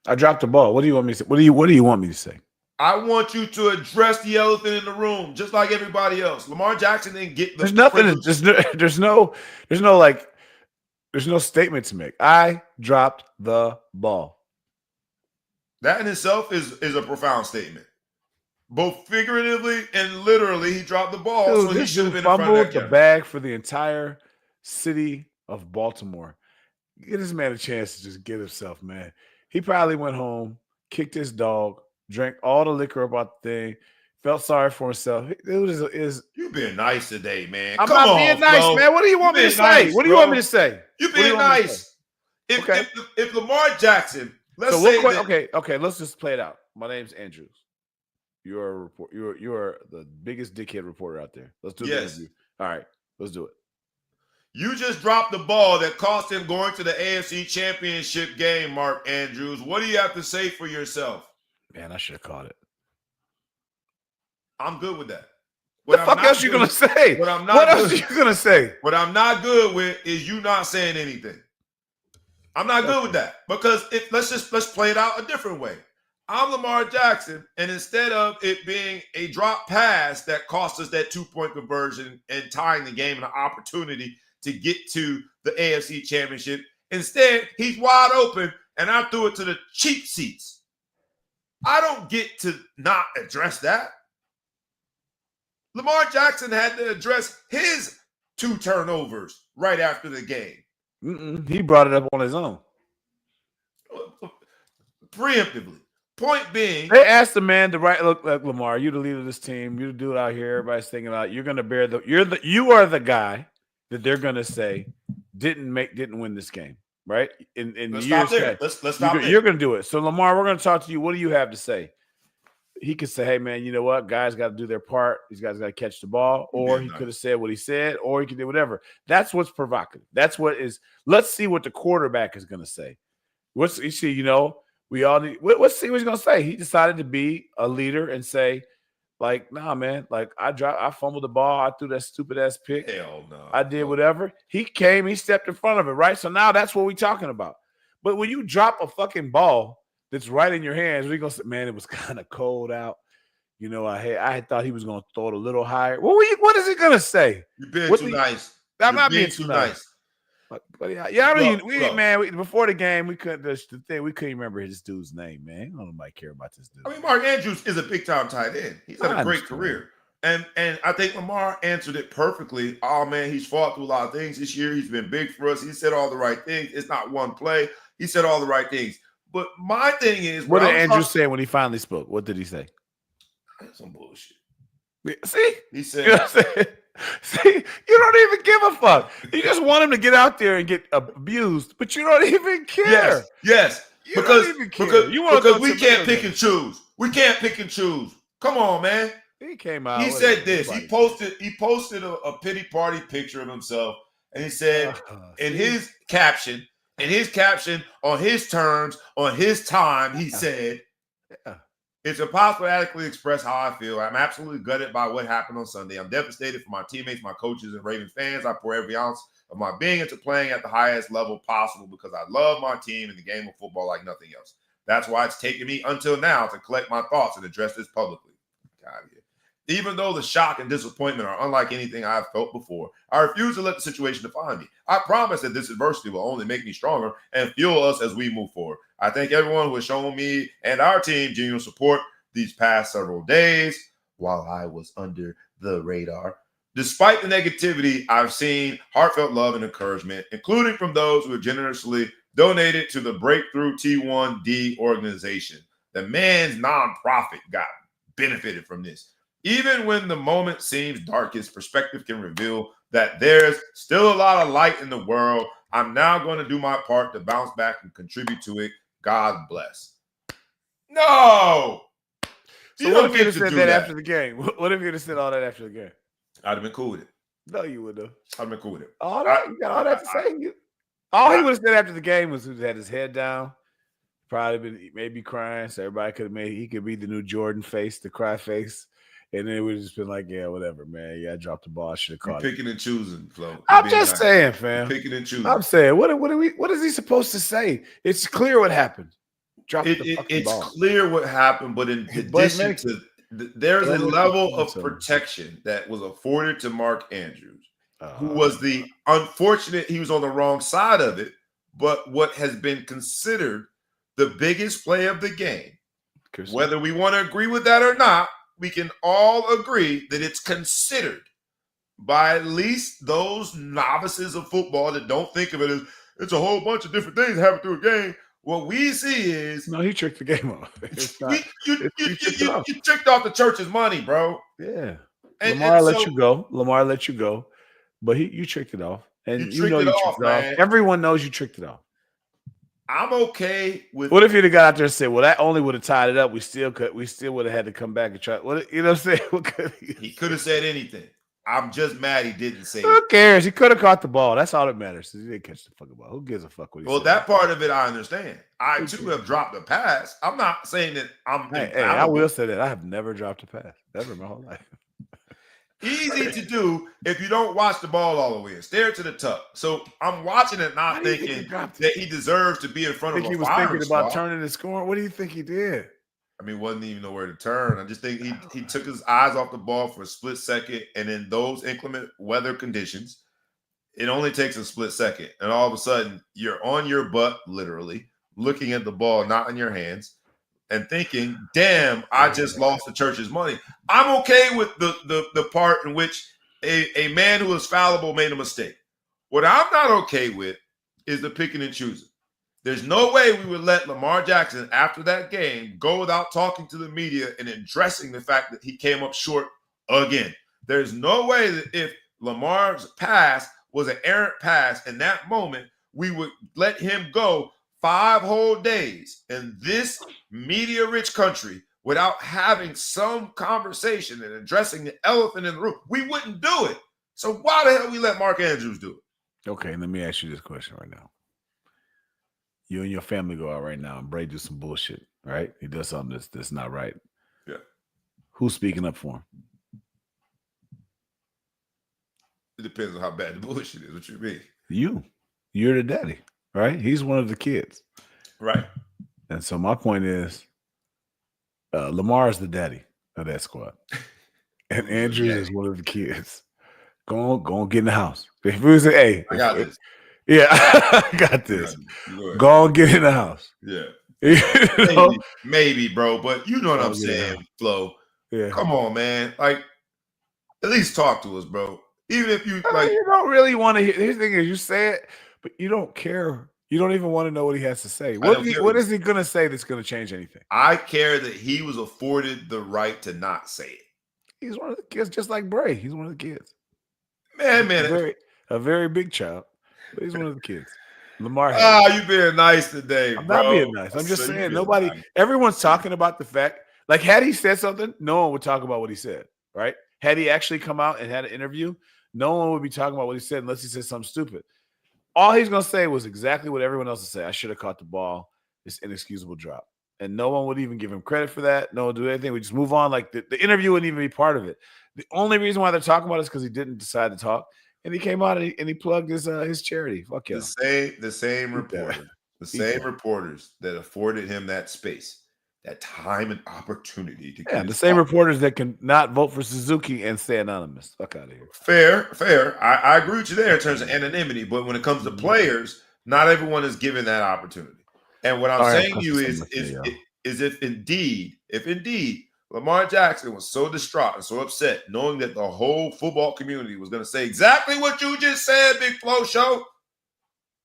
I dropped the ball. What do you want me to say? What do you want me to say? I want you to address the elephant in the room, just like everybody else. Lamar Jackson didn't get the. There's nothing. There's no statement to make. I dropped the ball. That in itself is a profound statement. Both figuratively and literally, he dropped the ball. Dude, so he should have been fumbled in front of that the bag for the entire city of Baltimore. Give this man a chance to just get himself, man. He probably went home, kicked his dog, drank all the liquor about the thing, felt sorry for himself. Dude is you being nice today, man. I'm not being nice, man. What do you want me to say? What do you want me to say? You being nice. If Lamar Jackson, let's just play it out. My name's Andrews. You're the biggest dickhead reporter out there. Let's do the interview. All right, let's do it. You just dropped the ball that cost him going to the AFC Championship game, Mark Andrews. What do you have to say for yourself? Man, I should have caught it. I'm good with that. What the fuck else you gonna say? What else are you gonna say? What I'm not good with is you not saying anything. I'm not good with that because let's play it out a different way. I'm Lamar Jackson, and instead of it being a drop pass that cost us that 2-point conversion and tying the game and an opportunity to get to the AFC Championship, instead he's wide open and I threw it to the cheap seats. I don't get to not address that. Lamar Jackson had to address his 2 turnovers right after the game. He brought it up on his own. Preemptively. Point being, they asked the man to look, Lamar, you the leader of this team, you the dude out here, everybody's thinking about you're gonna bear you are the guy that they're gonna say didn't win this game, right? In let's years stop there. past. Let's stop there. You're gonna do it. So Lamar, we're gonna talk to you. What do you have to say? He could say, hey man, you know what? Guys got to do their part. These guys got to catch the ball. Or he could have said what he said, or he could do whatever. That's what's provocative. That's what is. Let's see what the quarterback is gonna say. We all need. Let's see what he's gonna say. He decided to be a leader and say, like, nah, man, like I fumbled the ball, I threw that stupid ass pick. Hell no. I did whatever. He stepped in front of it, right? So now that's what we're talking about. But when you drop a fucking ball that's right in your hands, we're gonna say, man, it was kind of cold out. You know, I had thought he was gonna throw it a little higher. What is he gonna say? You're being too nice. I'm not being too nice. But yeah, I mean, before the game, we couldn't remember this dude's name, man. I don't nobody care about this dude. I mean, Mark Andrews is a big time tight end. He's had a great career. And I think Lamar answered it perfectly. Oh man, he's fought through a lot of things this year. He's been big for us. He said all the right things. It's not one play. He said all the right things. But my thing is, what did Andrews say when he finally spoke? What did he say? Some bullshit. See, he said, you know what I'm saying? See, you don't even give a fuck. You just want him to get out there and get abused, but you don't even care. Yes. Because we can't pick and choose. We can't pick and choose. Come on, man. He came out. He said this. He posted a pity party picture of himself, and he said in his caption, on his terms, on his time, he said, it's impossible to adequately express how I feel. I'm absolutely gutted by what happened on Sunday. I'm devastated for my teammates, my coaches, and Ravens fans. I pour every ounce of my being into playing at the highest level possible because I love my team and the game of football like nothing else. That's why it's taken me until now to collect my thoughts and address this publicly. Even though the shock and disappointment are unlike anything I've felt before, I refuse to let the situation define me. I promise that this adversity will only make me stronger and fuel us as we move forward. I thank everyone who has shown me and our team genuine support these past several days while I was under the radar. Despite the negativity, I've seen heartfelt love and encouragement, including from those who have generously donated to the Breakthrough T1D organization. The man's nonprofit got benefited from this. Even when the moment seems darkest, perspective can reveal that there's still a lot of light in the world. I'm now going to do my part to bounce back and contribute to it. God bless. No. So what if you had said that after the game? What if you had said all that after the game? I'd have been cool with it. No, you would have. I'd have been cool with it. You got all that to say? All he would have said after the game was he had his head down, probably been maybe crying, so everybody could have he could be the new Jordan face, the cry face. And then it would have just been like, yeah, whatever, man. Yeah, I dropped the ball. I should have caught it. Picking and choosing, Flo. I'm just saying, fam. Picking and choosing. I'm saying, what is he supposed to say? It's clear what happened. It's clear what happened, but in addition to there's a level of protection that was afforded to Mark Andrews, who was the unfortunate, he was on the wrong side of it, but what has been considered the biggest play of the game. Whether we want to agree with that or not, we can all agree that it's considered by at least those novices of football that don't think of it as it's a whole bunch of different things happening through a game. What we see is he tricked the game off. You tricked off the church's money, bro. Yeah, Lamar let you go, but you tricked it off, and you tricked it off. Everyone knows you tricked it off. I'm okay with. What if you'd have got out there and said, "Well, that only would have tied it up. We still would have had to come back and try." You know what I'm saying? He could have said anything. I'm just mad he didn't say. Who cares? He could have caught the ball. That's all that matters. He didn't catch the fucking ball. Who gives a fuck what he said? That part of it I understand. I too have dropped a pass. I'm not saying that I'm. Hey, I will say that I have never dropped a pass ever in my whole life. Easy to do if you don't watch the ball all the way. Stare to the tuck. So I'm watching it, not thinking that he deserves to be in front of. He was thinking about turning and scoring. What do you think he did? I mean, wasn't even know where to turn. I just think he took his eyes off the ball for a split second, and in those inclement weather conditions, it only takes a split second, and all of a sudden you're on your butt, literally, looking at the ball not in your hands and thinking, damn, I just lost the church's money. I'm okay with the part in which a man who is fallible made a mistake. What I'm not okay with is the picking and choosing. There's no way we would let Lamar Jackson, after that game, go without talking to the media and addressing the fact that he came up short again. There's no way that if Lamar's pass was an errant pass in that moment, we would let him go 5 whole days in this media-rich country without having some conversation and addressing the elephant in the room. We wouldn't do it. So why the hell we let Mark Andrews do it? Okay, let me ask you this question right now. You and your family go out right now and Bray do some bullshit, right? He does something that's not right. Yeah. Who's speaking up for him? It depends on how bad the bullshit is. What you mean? You're the daddy, right? He's one of the kids. Right. And so my point is, Lamar is the daddy of that squad. And Andrews is one of the kids. Go on, get in the house. If we say, hey, I got this. Yeah, I got this. Go on, get in the house. Yeah. You know? Maybe, bro. But you know what I'm saying, Flo. Yeah. Come on, man. Like, at least talk to us, bro. Even if you you don't really want to hear. His thing is, you say it, but you don't care. You don't even want to know what he has to say. What is he going to say that's going to change anything? I care that he was afforded the right to not say it. He's one of the kids, just like Bray. He's one of the kids. Man. A very big child, but he's one of the kids. Lamar. You being nice today, I'm bro. not being nice. I'm just saying everyone's talking about the fact, like, had he said something, no one would talk about what he said, right? Had he actually come out and had an interview, no one would be talking about what he said unless he said something stupid. All he's going to say was exactly what everyone else would say. I should have caught the ball. It's inexcusable drop. And no one would even give him credit for that. No one would do anything. We just move on. Like, the interview wouldn't even be part of it. The only reason why they're talking about it is because he didn't decide to talk. And he came out and he plugged his charity. Fuck yeah. The same reporters that afforded him that space, that time and opportunity to the same reporters that can not vote for Suzuki and stay anonymous. Fuck out of here. Fair. I agree with you there in terms of anonymity, but when it comes to players, not everyone is given that opportunity. And what I'm saying to you is if indeed Lamar Jackson was so distraught and so upset, knowing that the whole football community was going to say exactly what you just said, Big Flo Show,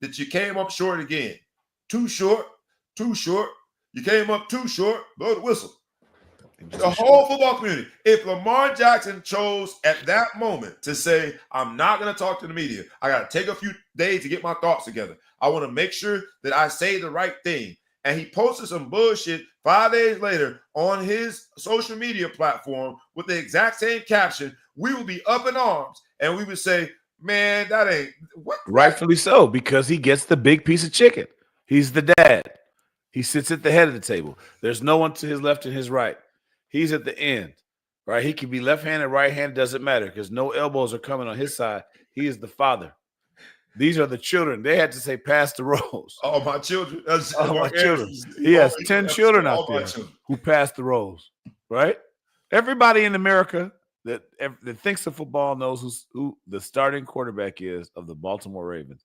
that you came up short again. Too short. You came up too short. Blow the whistle. The whole football community. If Lamar Jackson chose at that moment to say, I'm not going to talk to the media, I got to take a few days to get my thoughts together. I want to make sure that I say the right thing. And he posted some bullshit 5 days later on his social media platform with the exact same caption, we would be up in arms and we would say, man, that ain't what. Rightfully so, because he gets the big piece of chicken. He's the dad. He sits at the head of the table. There's no one to his left and his right. He's at the end, right? He can be left-handed, right-handed, doesn't matter because no elbows are coming on his side. He is the father. These are the children. They had to say, pass the rolls. Oh, my children. My children. He has 10 children out there who pass the rolls, right? Everybody in America that thinks of football knows who the starting quarterback is of the Baltimore Ravens.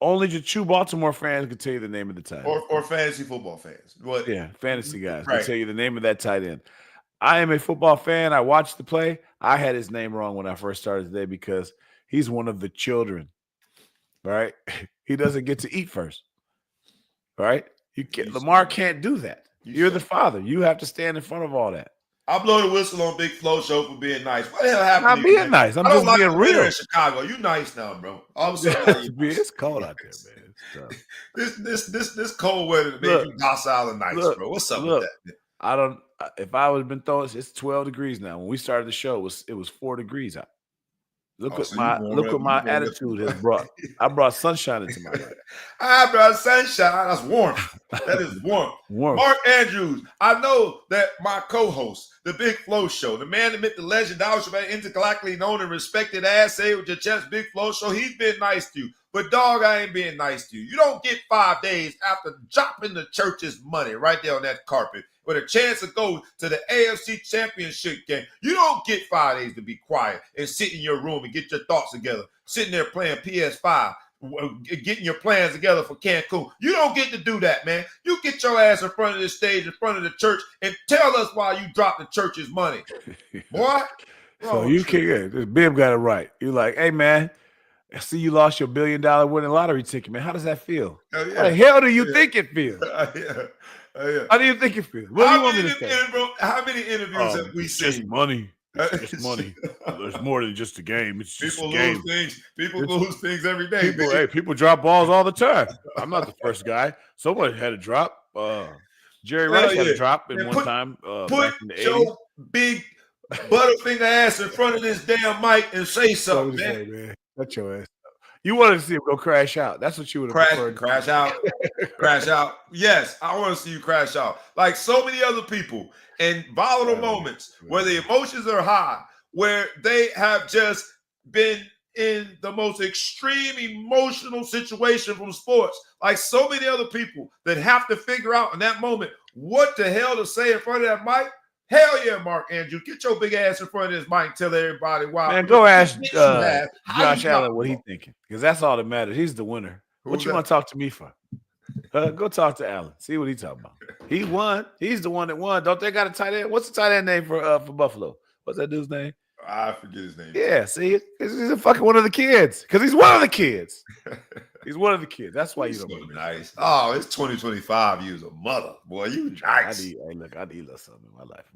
Only the true Baltimore fans can tell you the name of the tight end. Or fantasy football fans. But, fantasy guys can tell you the name of that tight end. I am a football fan. I watched the play. I had his name wrong when I first started today because he's one of the children, right? He doesn't get to eat first, right? Lamar can't do that. You're the father. You have to stand in front of all that. I'll blow the whistle on Big Flo Show for being nice. What the hell happened? I'm not being nice. I'm just being real. In Chicago, you nice now, bro. All of a sudden, it's cold out there, man. This cold weather made you docile and nice, bro. What's up with that? If I would have been throwing, it's 12 degrees now. When we started the show, it was 4 degrees out. Look what my attitude has brought. I brought sunshine into my life. I brought sunshine. That's warm. That is warm. Mark Andrews. I know that my co-host, the Big Flo Show, the man that met the legend, intergalactically known and respected as say with your chest, Big Flo Show, he's been nice to you. But dog, I ain't being nice to you. You don't get 5 days after dropping the church's money right there on that carpet with a chance to go to the AFC Championship game. You don't get 5 days to be quiet and sit in your room and get your thoughts together. Sitting there playing PS5, getting your plans together for Cancun. You don't get to do that, man. You get your ass in front of this stage, in front of the church, and tell us why you dropped the church's money. Boy. So you can't. Yeah, Bib got it right. You're like, hey, man, I see you lost your $1 billion winning lottery ticket, man. How does that feel? Yeah. How the hell do you think it feels? Yeah. How do you think it feels? What do you want me to say? How many interviews have we seen? Just money. It's just money. There's more than just a game. It's just People a game. lose things. People lose things every day. People drop balls all the time. I'm not the first guy. Someone had a drop. Jerry Rice had a drop in one time. Back in the 80s. Your big butterfinger ass in front of this damn mic and say something, man. Shut your ass up. You wanted to see him go crash out. That's what you would have preferred. Crash out. Crash out. Yes, I want to see you crash out. Like so many other people in volatile moments where the emotions are high, where they have just been in the most extreme emotional situation from sports. Like so many other people that have to figure out in that moment what the hell to say in front of that mic. Hell yeah, Mark Andrews. Get your big ass in front of this mic and tell everybody why. Man, go ask Josh Allen what he's thinking, because that's all that matters. He's the winner. What you want to talk to me for? Go talk to Allen. See what he's talking about. He won. He's the one that won. Don't they got a tight end? What's the tight end name for Buffalo? What's that dude's name? I forget his name. Yeah, see, he's a fucking one of the kids. Because he's one of the kids. He's one of the kids. That's why you don't so nice. Oh, it's 2025. You was a mother, boy. You nice. I need a little something in my life.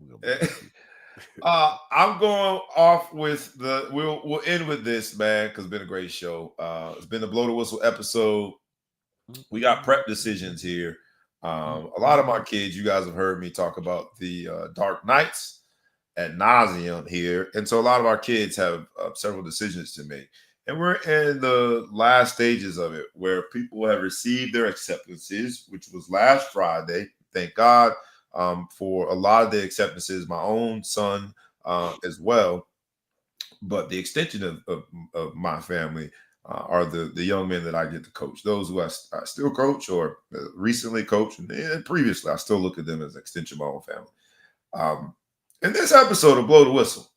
I'm going off with we'll end with this, man, because it's been a great show. It's been the Blow the Whistle episode. We got prep decisions here. A lot of my kids, you guys have heard me talk about the Dark Knights ad nauseum here. And so a lot of our kids have several decisions to make. And we're in the last stages of it where people have received their acceptances, which was last Friday. Thank God for a lot of the acceptances, my own son as well. But the extension of my family are the young men that I get to coach. Those who I still coach or recently coached, and previously I still look at them as an extension of my own family. In this episode of Blow the Whistle,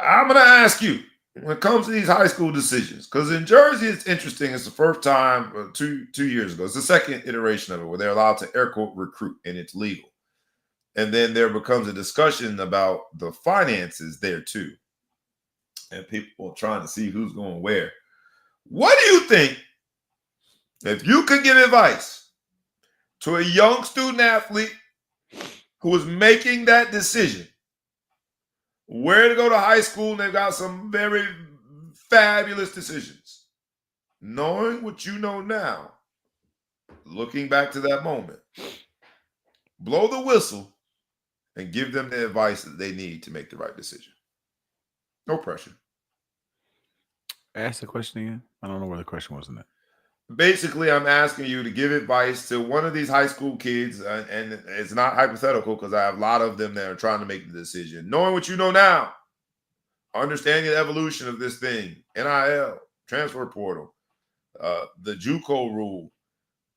I'm going to ask you, when it comes to these high school decisions, because in Jersey, it's interesting. It's the first time 2 years ago. It's the second iteration of it where they're allowed to air quote recruit, and it's legal. And then there becomes a discussion about the finances there too. And people are trying to see who's going where. What do you think, if you could give advice to a young student athlete who is making that decision, where to go to high school, and they've got some very fabulous decisions. Knowing what you know now, looking back to that moment, blow the whistle and give them the advice that they need to make the right decision. No pressure. Ask the question again. I don't know where the question was in that. Basically, I'm asking you to give advice to one of these high school kids, and it's not hypothetical because I have a lot of them that are trying to make the decision. Knowing what you know now, understanding the evolution of this thing, NIL, transfer portal, the JUCO rule,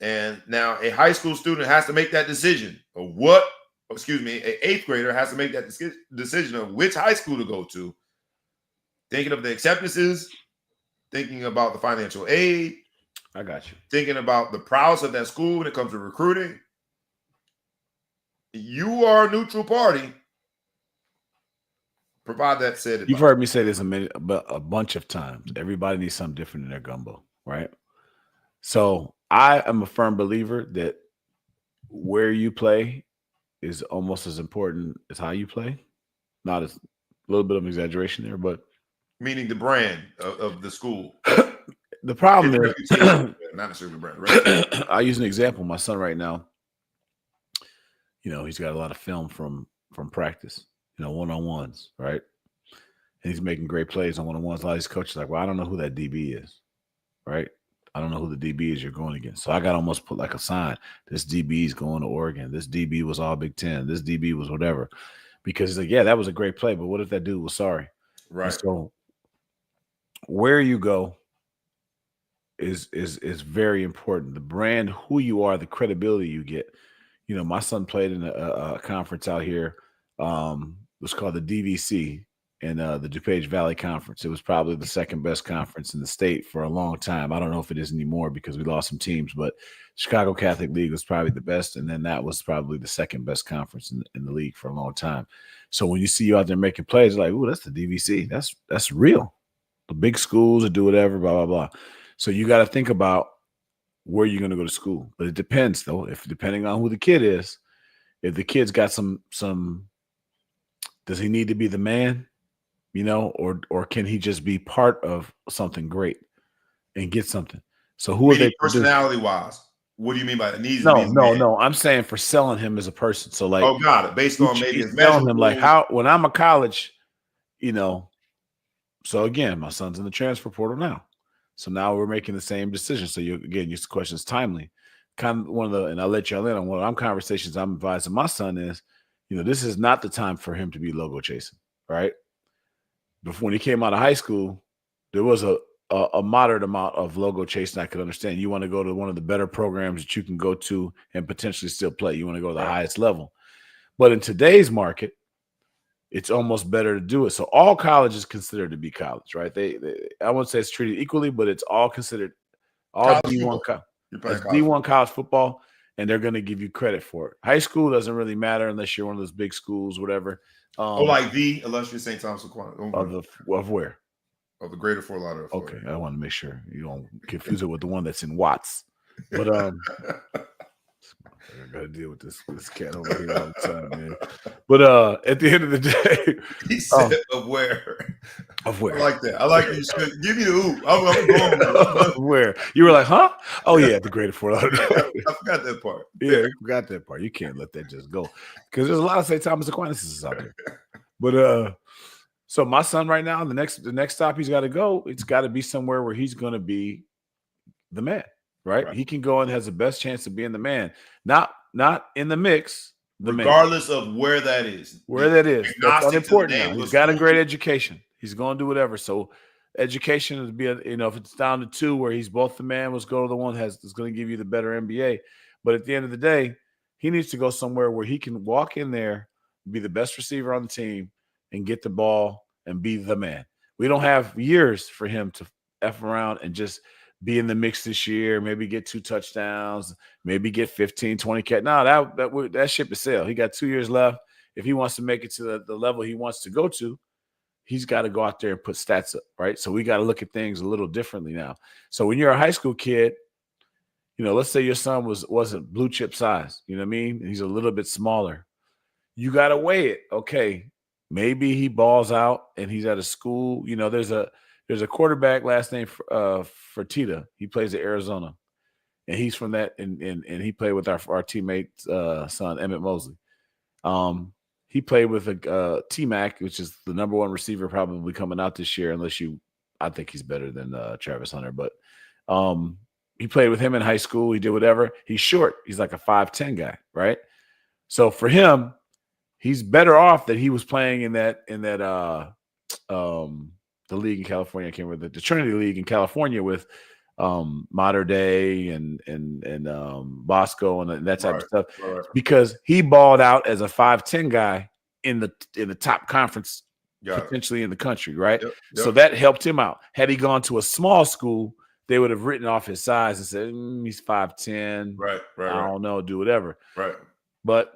and now a high school student has to make that decision of an 8th grader has to make that decision of which high school to go to, thinking of the acceptances, thinking about the financial aid, I got you. thinking about the prowess of that school when it comes to recruiting. You are a neutral party. Provide that said advice. You've heard me say this a bunch of times. Everybody needs something different in their gumbo, right? So I am a firm believer that where you play is almost as important as how you play. Not as a little bit of exaggeration there, but meaning the brand of the school. The problem is, not necessarily the brand, right? I use an example. My son right now, he's got a lot of film from practice, one-on-ones, right? And he's making great plays on one-on-ones. A lot of these coaches are like, well, I don't know who that DB is, right? I don't know who the DB is you're going against. So I got to almost put like a sign. This DB is going to Oregon. This DB was all Big Ten. This DB was whatever. Because he's like, yeah, that was a great play, but what if that dude was sorry? Right. And so where you go is very important. The brand, who you are, the credibility you get. My son played in a conference out here. It was called the DVC, in the DuPage Valley Conference. It was probably the second best conference in the state for a long time. I don't know if it is anymore because we lost some teams, but Chicago Catholic League was probably the best, and then that was probably the second best conference in the league for a long time. So when you see you out there making plays, like, ooh, that's the DVC. That's real. The big schools that do whatever, blah, blah, blah. So you got to think about where you're going to go to school. But it depends, though, depending on who the kid is. If the kid's got some does he need to be the man, or can he just be part of something great and get something? So who are they personality-wise? What do you mean by that? No. I'm saying for selling him as a person. So like, got it. Based on maybe his selling him like how when I'm a college, So again, my son's in the transfer portal now. So now we're making the same decision. So your question is timely. Kind of and I'll let y'all in on one of them conversations I'm advising my son is, this is not the time for him to be logo chasing, right? Before when he came out of high school, there was a moderate amount of logo chasing I could understand. You want to go to one of the better programs that you can go to and potentially still play. You want to go to the highest level. But in today's market, it's almost better to do it. So all college is considered to be college, right? I won't say it's treated equally, but it's all considered all D1 college football, and they're going to give you credit for it. High school doesn't really matter unless you're one of those big schools, whatever. Like the illustrious St. Thomas Aquinas. Of where? Of the greater Fort Lauderdale. Okay, I want to make sure you don't confuse it with the one that's in Watts. But I gotta deal with this cat over here all the time, man. But at the end of the day, he said of where? Of where? I like that. I like you. Give me the oop. I'm going with where? You were like, huh? Oh yeah, the greater Fort Lauderdale. I forgot that part. Yeah, you forgot that part. You can't let that just go because there's a lot of St. Thomas Aquinas out there. But so my son right now, the next stop he's got to go, it's got to be somewhere where he's going to be the man. Right? He can go and has the best chance of being the man. Not in the mix. Regardless of where that is. Where that is. That's unimportant now. He's got a great education. He's going to do whatever. So education is if it's down to 2 where he's both the man, let's go to the one that's going to give you the better MBA. But at the end of the day, he needs to go somewhere where he can walk in there, be the best receiver on the team, and get the ball and be the man. We don't have years for him to F around and just be in the mix this year, maybe get 2 touchdowns, maybe get 15, 20 catch. No, that ship is sailed. He got 2 years left. If he wants to make it to the level he wants to go to, he's got to go out there and put stats up, right? So we got to look at things a little differently now. So when you're a high school kid, let's say your son wasn't blue chip size, you know what I mean? And he's a little bit smaller. You got to weigh it. Okay, maybe he balls out and he's at a school. There's a quarterback last name Fertitta. He plays at Arizona, and he's from that. And he played with our teammate's son, Emmett Mosley. He played with T-Mac, which is the number 1 receiver probably coming out this year, I think he's better than Travis Hunter. But he played with him in high school. He did whatever. He's short. He's like a 5'10" guy, right? So for him, he's better off that he was playing in that the league in California. I can't remember the Trinity League in California with Mater Dei and Bosco and that type of stuff, because he balled out as a 5'10" guy in the top conference potentially in the country, right? Yep. So that helped him out. Had he gone to a small school, they would have written off his size and said he's 5'10". Right. I don't know, do whatever. Right. But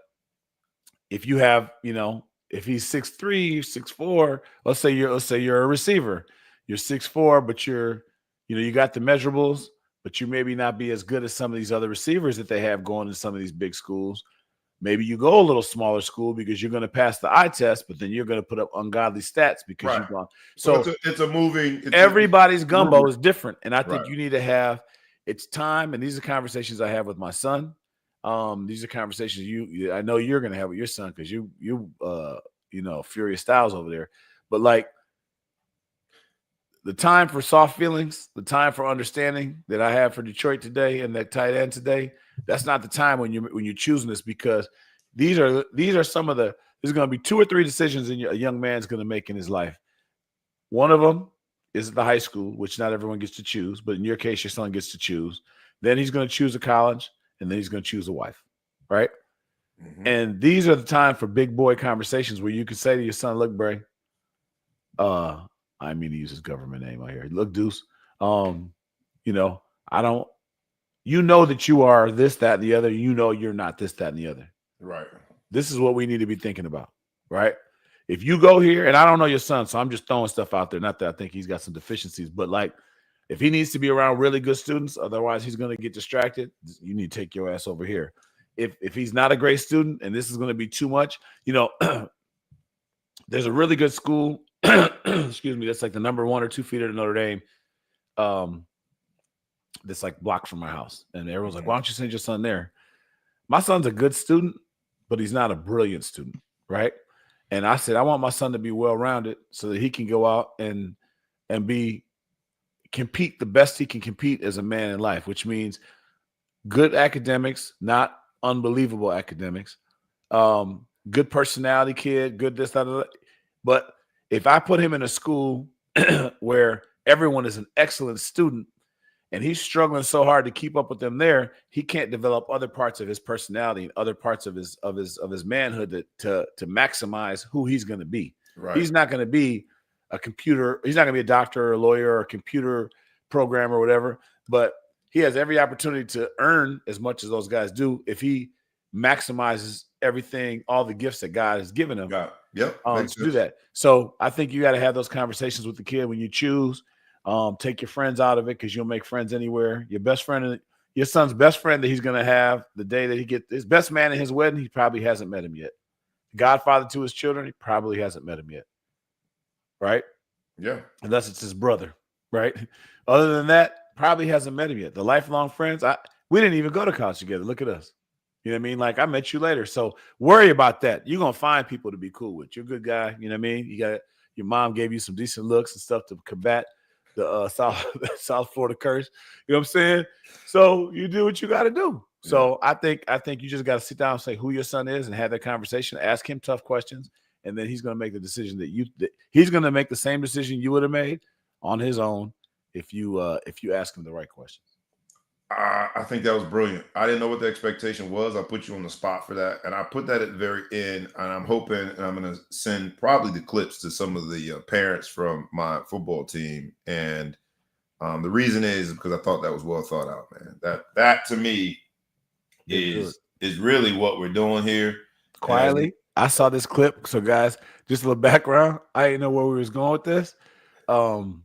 if you have, if he's 6'3", 6'4", let's say you're a receiver, you're 6'4", but you got the measurables, but you maybe not be as good as some of these other receivers that they have going to some of these big schools. Maybe you go a little smaller school because you're going to pass the eye test, but then you're going to put up ungodly stats because you've gone. So everybody's gumbo is different, and I think you need to have it's time. And these are conversations I have with my son. These are conversations I know you're going to have with your son because you Furious Styles over there. But like the time for soft feelings, the time for understanding that I have for Detroit today and that tight end today, that's not the time when you're choosing this, because these are some of there's going to be 2 or 3 decisions a young man's going to make in his life. One of them is the high school, which not everyone gets to choose, but in your case, your son gets to choose. Then he's going to choose a college. And then he's going to choose a wife, right? Mm-hmm. And these are the time for big boy conversations where you can say to your son, look, Bray, I mean to use his government name out here. Look, Deuce. You know, I don't. You know that you are this, that, and the other. You know you're not this, that, and the other. Right. This is what we need to be thinking about, right? If you go here, and I don't know your son, so I'm just throwing stuff out there. Not that I think he's got some deficiencies, but like if he needs to be around really good students, otherwise he's going to get distracted. You need to take your ass over here. If he's not a great student and this is going to be too much, you know, there's a really good school, excuse me, that's like the number 1 or 2 feeder to Notre Dame. That's like blocked from my house. And everyone's like, why don't you send your son there? My son's a good student, but he's not a brilliant student, right? And I said, I want my son to be well-rounded so that he can go out and compete the best he can compete as a man in life, which means good academics, not unbelievable academics, good personality kid, good this, that. But if I put him in a school where everyone is an excellent student and he's struggling so hard to keep up with them there, he can't develop other parts of his personality and other parts of his manhood to maximize who he's going to be. Right. He's not going to be a computer. He's not going to be a doctor or a lawyer or a computer programmer or whatever, but he has every opportunity to earn as much as those guys do if he maximizes everything, all the gifts that God has given him. Yep. To do that. So I think you got to have those conversations with the kid when you choose. Take your friends out of it because you'll make friends anywhere. Your best friend, your son's best friend that he's going to have the day that he gets his best man at his wedding, he probably hasn't met him yet. Godfather to his children, he probably hasn't met him yet. Right? Yeah. Unless it's his brother. Right? Other than that, probably hasn't met him yet. The lifelong friends, we didn't even go to college together. Look at us. You know what I mean? Like I met you later. So worry about that. You're going to find people to be cool with. You're a good guy. You know what I mean? Your mom gave you some decent looks and stuff to combat the South Florida curse. You know what I'm saying? So you do what you got to do. Yeah. So I think you just got to sit down and say who your son is and have that conversation. Ask him tough questions, and then he's going to make the decision he's going to make the same decision you would have made on his own if you ask him the right questions. I think that was brilliant. I didn't know what the expectation was. I put you on the spot for that. And I put that at the very end. And I'm hoping, and I'm going to send probably the clips to some of the parents from my football team. And the reason is because I thought that was well thought out, man. That to me is really what we're doing here. Quietly, I saw this clip. So guys, just a little background. I didn't know where we was going with this. I'm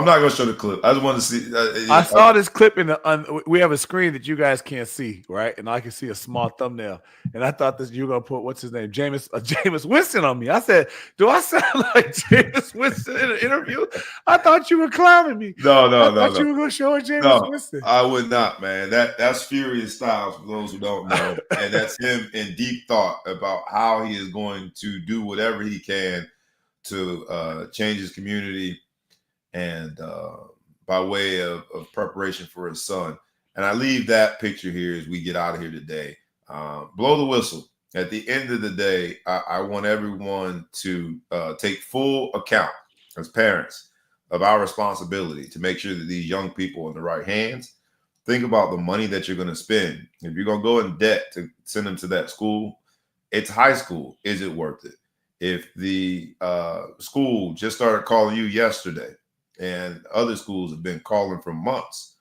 not going to show the clip. I just want to see. I saw this clip we have a screen that you guys can't see, right? And I can see a small thumbnail. And I thought you were going to put, what's his name? Jameis Winston on me. I said, do I sound like Jameis Winston in an interview? I thought you were clowning me. No. I thought you were going to show Jameis Winston. I would not, man. That's Furious Styles for those who don't know. And that's him in deep thought about how he is going to do whatever he can to change his community and by way of preparation for his son. And I leave that picture here as we get out of here today. Blow the whistle. At the end of the day, I want everyone to take full account as parents of our responsibility to make sure that these young people are in the right hands. Think about the money that you're going to spend. If you're going to go in debt to send them to that school, it's high school. Is it worth it? If the school just started calling you yesterday and other schools have been calling for months,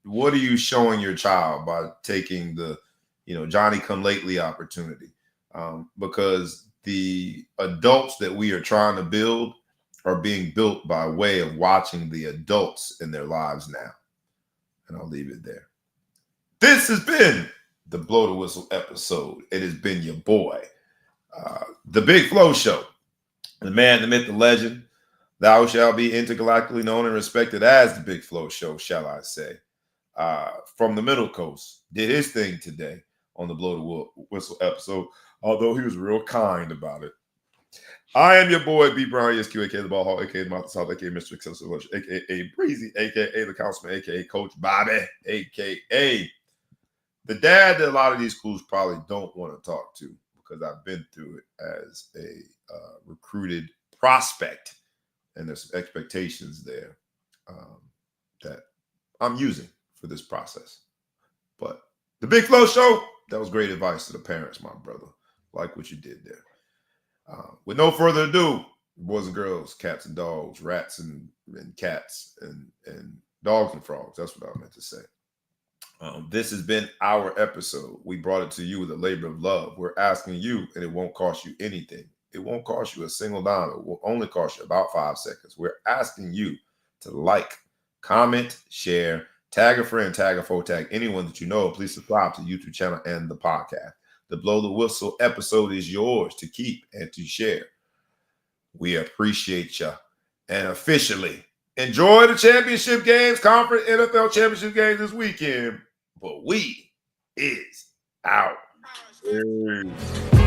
what are you showing your child by taking the, Johnny come lately opportunity? Because the adults that we are trying to build are being built by way of watching the adults in their lives now. And I'll leave it there. This has been the Blow the Whistle episode. It has been your boy, the Big Flow Show. The man, the myth, the legend. Thou shalt be intergalactically known and respected as the Big Flow Show, shall I say. From the Middle Coast, did his thing today on the Blow the Whistle episode, although he was real kind about it. I am your boy, B. Brown, ESQ, a.k.a. the Ball Hawk, a.k.a. the Mountain South, a.k.a. Mr. Excessive Lunch, a.k.a. Breezy, a.k.a. the Councilman, a.k.a. Coach Bobby, a.k.a. the dad that a lot of these schools probably don't want to talk to, because I've been through it as a recruited prospect, and there's some expectations there that I'm using for this process. But the Big Flow Show, that was great advice to the parents, my brother. Like what you did there. With no further ado, boys and girls, cats and dogs, rats and cats and dogs and frogs. That's what I meant to say. This has been our episode. We brought it to you with a labor of love. We're asking you, and it won't cost you anything. It won't cost you a single dime. It will only cost you about 5 seconds. We're asking you to like, comment, share, tag a friend, tag a foe, tag anyone that you know. Please subscribe to the YouTube channel and the podcast. The Blow the Whistle episode is yours to keep and to share. We appreciate you. And officially, enjoy the championship games, conference NFL championship games this weekend. But we is out. Peace.